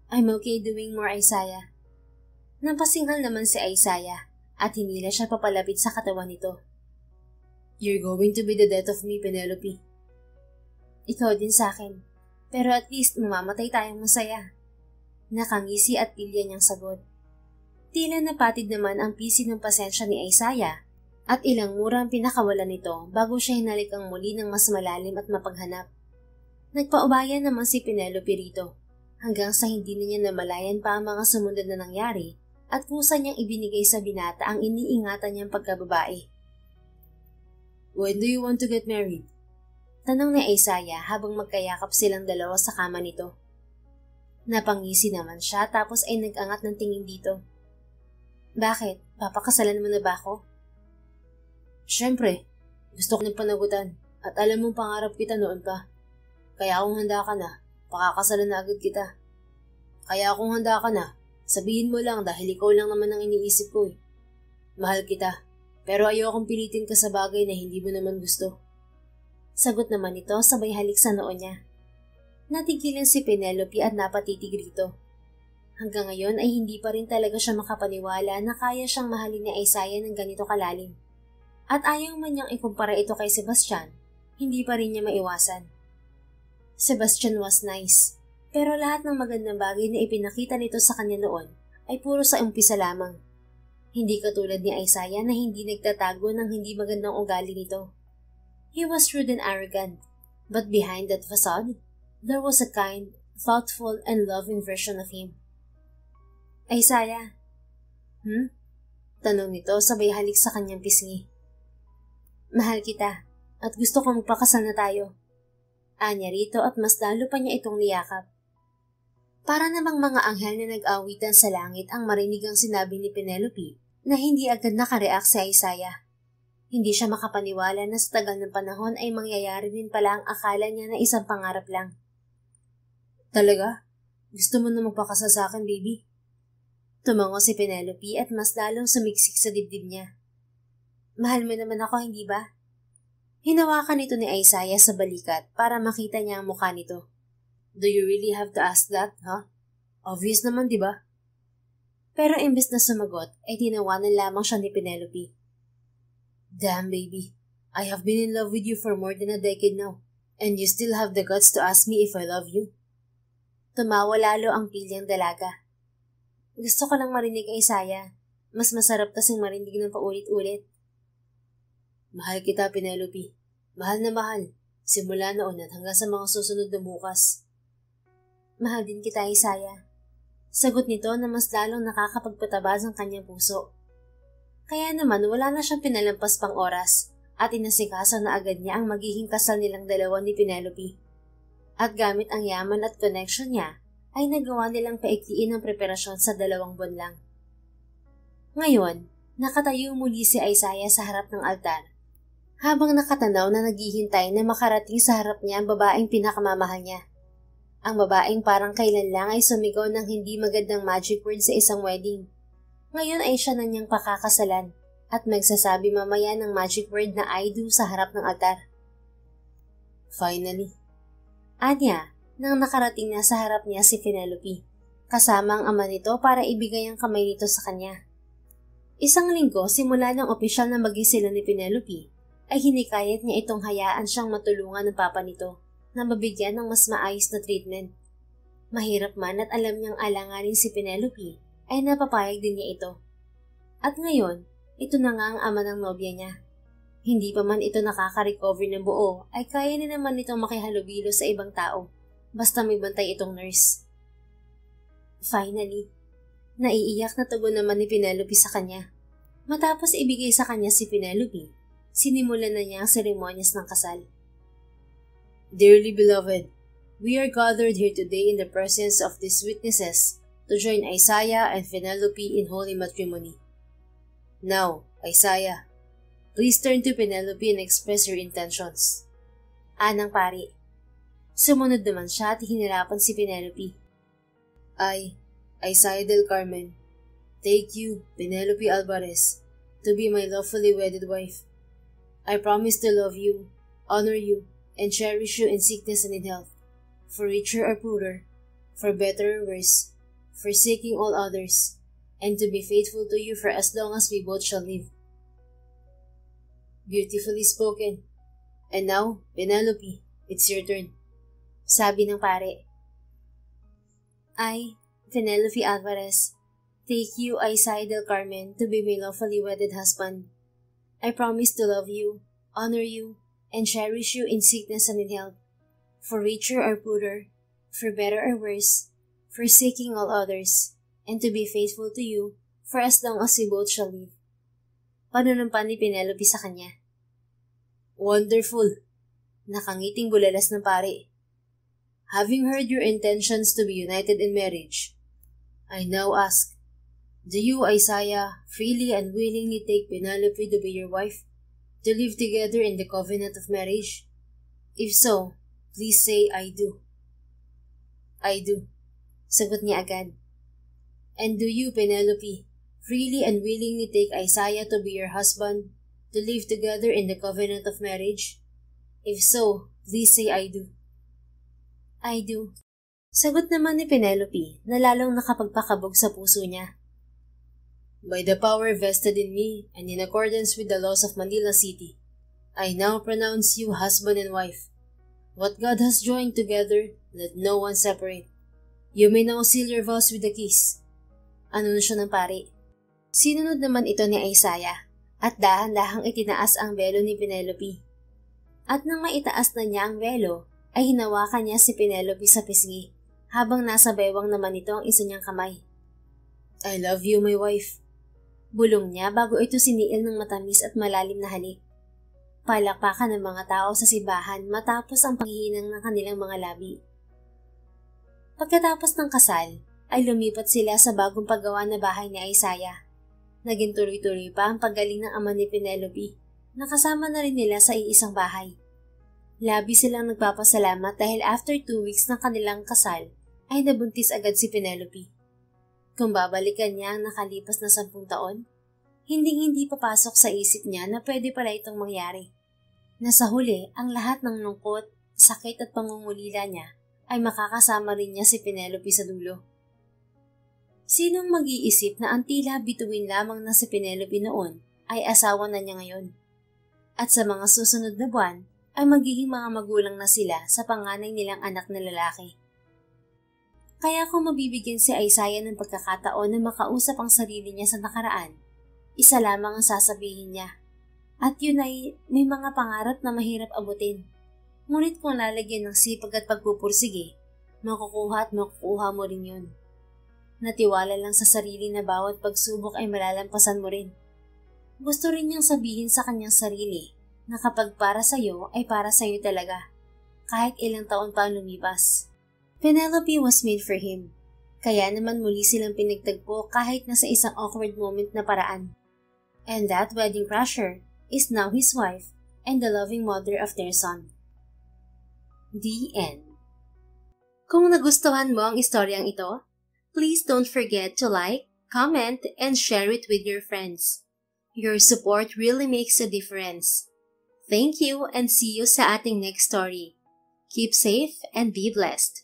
I'm okay doing more, Isaiah. Napasinghal naman si Isaiah at hinila siya papalapit sa katawan nito. You're going to be the death of me, Penelope. Ikaw din sa akin. Pero at least mamamatay tayong masaya. Nakangisi at pilya niyang sagot. Tila napatid naman ang pisi ng pasensya ni Isaiah at ilang mura ang pinakawalan nito bago siya hinalikang muli ng mas malalim at mapaghanap. Nagpaubayan naman si Penelope rito hanggang sa hindi na niya namalayan pa ang mga sumunod na nangyari at kusa niyang ibinigay sa binata ang iniingatan niyang pagkababae. When do you want to get married? Tanong ni Isaiah habang magkayakap silang dalawa sa kama nito. Napangisi naman siya tapos ay nag-angat ng tingin dito. Bakit? Papakasalan mo na ba ako? Siyempre, gusto ko ng panagutan at alam mong pangarap kita noon pa. Kaya kung handa ka na, pakakasalan na agad kita. Kaya kung handa ka na, sabihin mo lang dahil ikaw lang naman ang iniisip ko eh. Mahal kita, pero ayokong pilitin ka sa bagay na hindi mo naman gusto. Sagot naman ito sabay halik sa noo niya. Natigilan si Penelope at napatitig rito. Hanggang ngayon ay hindi pa rin talaga siya makapaniwala na kaya siyang mahalin ni Isaiah ng ganito kalalim. At ayaw man niyang ikumpara ito kay Sebastian, hindi pa rin niya maiwasan. Sebastian was nice, pero lahat ng magandang bagay na ipinakita nito sa kanya noon ay puro sa umpisa lamang. Hindi katulad ni Isaiah na hindi nagtatago ng hindi magandang ugali nito. He was rude and arrogant, but behind that facade, there was a kind, thoughtful, and loving version of him. Isaiah, Tanong nito sabay halik sa kanyang pisngi. Mahal kita, at gusto kong magpakasal na tayo. Anya rito at mas lalo pa niya itong niyakap. Para namang mga anghel na nag-awitan sa langit ang marinig ang sinabi ni Penelope na hindi agad nakareact si Isaiah. Hindi siya makapaniwala na sa tagal ng panahon ay mangyayari din pala ang akala niya na isang pangarap lang. Talaga? Gusto mo na magpakasal sa akin, baby? Tumango si Penelope at mas lalong sumiksik sa dibdib niya. Mahal mo naman ako, hindi ba? Hinawakan nito ni Isaiah sa balikat para makita niya ang mukha nito. Do you really have to ask that, huh? Obvious naman, di ba? Pero imbes na sumagot ay tinawanan lamang siya ni Penelope. Damn, baby. I have been in love with you for more than a decade now, and you still have the guts to ask me if I love you? Tumawa lalo ang pilyang dalaga. Gusto ko lang marinig, Isaiah. Mas masarap kasing marinig ng paulit-ulit. Mahal kita, Penelope. Mahal na mahal. Simula noon at hanggang sa mga susunod na bukas. Mahal din kita, Isaiah. Sagot nito na mas lalong nakakapagpatabas ang kanyang puso. Kaya naman wala na siyang pinalampas pang oras at inasikaso na agad niya ang magiging kasal nilang dalawa ni Penelope. At gamit ang yaman at connection niya, ay nagawa nilang paikliin ang preparasyon sa 2 buwan lang. Ngayon, nakatayo muli si Isaiah sa harap ng altar, habang nakatanaw na naghihintay na makarating sa harap niya ang babaeng pinakamamahal niya. Ang babaeng parang kailan lang ay sumigaw ng hindi magandang magic word sa isang wedding. Ngayon ay siya na niyang pakakasalan at magsasabi mamaya ng magic word na I do sa harap ng altar. Finally. Anya, nang nakarating na sa harap niya si Penelope, kasama ang ama nito para ibigay ang kamay nito sa kanya. Isang linggo simula ng opisyal na maging sila ni Penelope, ay hinikayat niya itong hayaan siyang matulungan ng papa nito na mabigyan ng mas maayos na treatment. Mahirap man at alam niyang alanganin si Penelope, ay napapayag din niya ito. At ngayon, ito na nga ang ama ng nobya niya. Hindi pa man ito nakaka-recover ng buo, ay kaya na naman itong makihalubilo sa ibang tao. Basta may bantay itong nurse. Finally, naiiyak na tugon naman ni Penelope sa kanya. Matapos ibigay sa kanya si Penelope, sinimulan na niya ang seremonyas ng kasal. Dearly beloved, we are gathered here today in the presence of these witnesses to join Isaiah and Penelope in holy matrimony. Now, Isaiah, please turn to Penelope and express your intentions. Anang pari. Sumunod naman siya at hinirapan si Penelope. I, Isaiah del Carmen, take you, Penelope Alvarez, to be my lawfully wedded wife. I promise to love you, honor you, and cherish you in sickness and in health, for richer or poorer, for better or worse, forsaking all others, and to be faithful to you for as long as we both shall live. Beautifully spoken. And now, Penelope, it's your turn. Sabi ng pare. I, Penelope Alvarez, take you, Isaiah del Carmen, to be my lawfully wedded husband. I promise to love you, honor you, and cherish you in sickness and in health, for richer or poorer, for better or worse, forsaking all others, and to be faithful to you for as long as we both shall live. Panunumpan ni Penelope sa kanya. Wonderful! Nakangiting bulalas ng pare. Having heard your intentions to be united in marriage, I now ask, do you, Isaiah, freely and willingly take Penelope to be your wife, to live together in the covenant of marriage? If so, please say, I do. I do, sagot niya agad. And do you, Penelope, freely and willingly take Isaiah to be your husband, to live together in the covenant of marriage? If so, please say, I do. I do. Sagot naman ni Penelope na lalong nakapagpakabog sa puso niya. By the power vested in me and in accordance with the laws of Manila City, I now pronounce you husband and wife. What God has joined together, let no one separate. You may now seal your vows with a kiss. Anunsyo ng pare. Sinunod naman ito ni Isaiah at dahan-dahang itinaas ang velo ni Penelope. At nang maitaas na niya ang velo, ay hinawakan niya si Penelope sa pisngi habang nasa baywang naman ito ang isa niyang kamay. I love you, my wife. Bulong niya bago ito siniil ng matamis at malalim na halik. Palakpakan ng mga tao sa simbahan matapos ang paghihinang ng kanilang mga labi. Pagkatapos ng kasal, ay lumipat sila sa bagong paggawa na bahay ni Isaiah. Naging tuloy-tuloy pa ang paggaling ng ama ni Penelope, nakasama na rin nila sa iisang bahay. Labi silang nagpapasalamat dahil after 2 weeks ng kanilang kasal, ay nabuntis agad si Penelope. Kung babalikan niya ang nakalipas na 10 taon, hindi papasok sa isip niya na pwede pala itong mangyari. Nasa huli, ang lahat ng lungkot, sakit at pangungulila niya ay makakasama rin niya si Penelope sa dulo. Sinong mag-iisip na ang tila bituin lamang na si Penelope noon ay asawa na niya ngayon? At sa mga susunod na buwan, ay magiging mga magulang na sila sa panganay nilang anak na lalaki. Kaya kung mabibigyan si Isaiah ng pagkakataon na makausap ang sarili niya sa nakaraan, isa lamang ang sasabihin niya. At yun ay may mga pangarap na mahirap abutin. Ngunit kung lalagyan ng sipag at pagpupursige, makukuha mo rin yun. Natiwala lang sa sarili na bawat pagsubok ay malalampasan mo rin. Gusto rin niyang sabihin sa kanyang sarili na kapag para sa'yo ay para sa'yo talaga, kahit ilang taon pa lumipas. Penelope was made for him, kaya naman muli silang pinagtagpo kahit na sa isang awkward moment na paraan. And that wedding crasher is now his wife and the loving mother of their son. The end. Kung nagustuhan mo ang istoryang ito, please don't forget to like, comment, and share it with your friends. Your support really makes a difference. Thank you and see you sa ating next story. Keep safe and be blessed.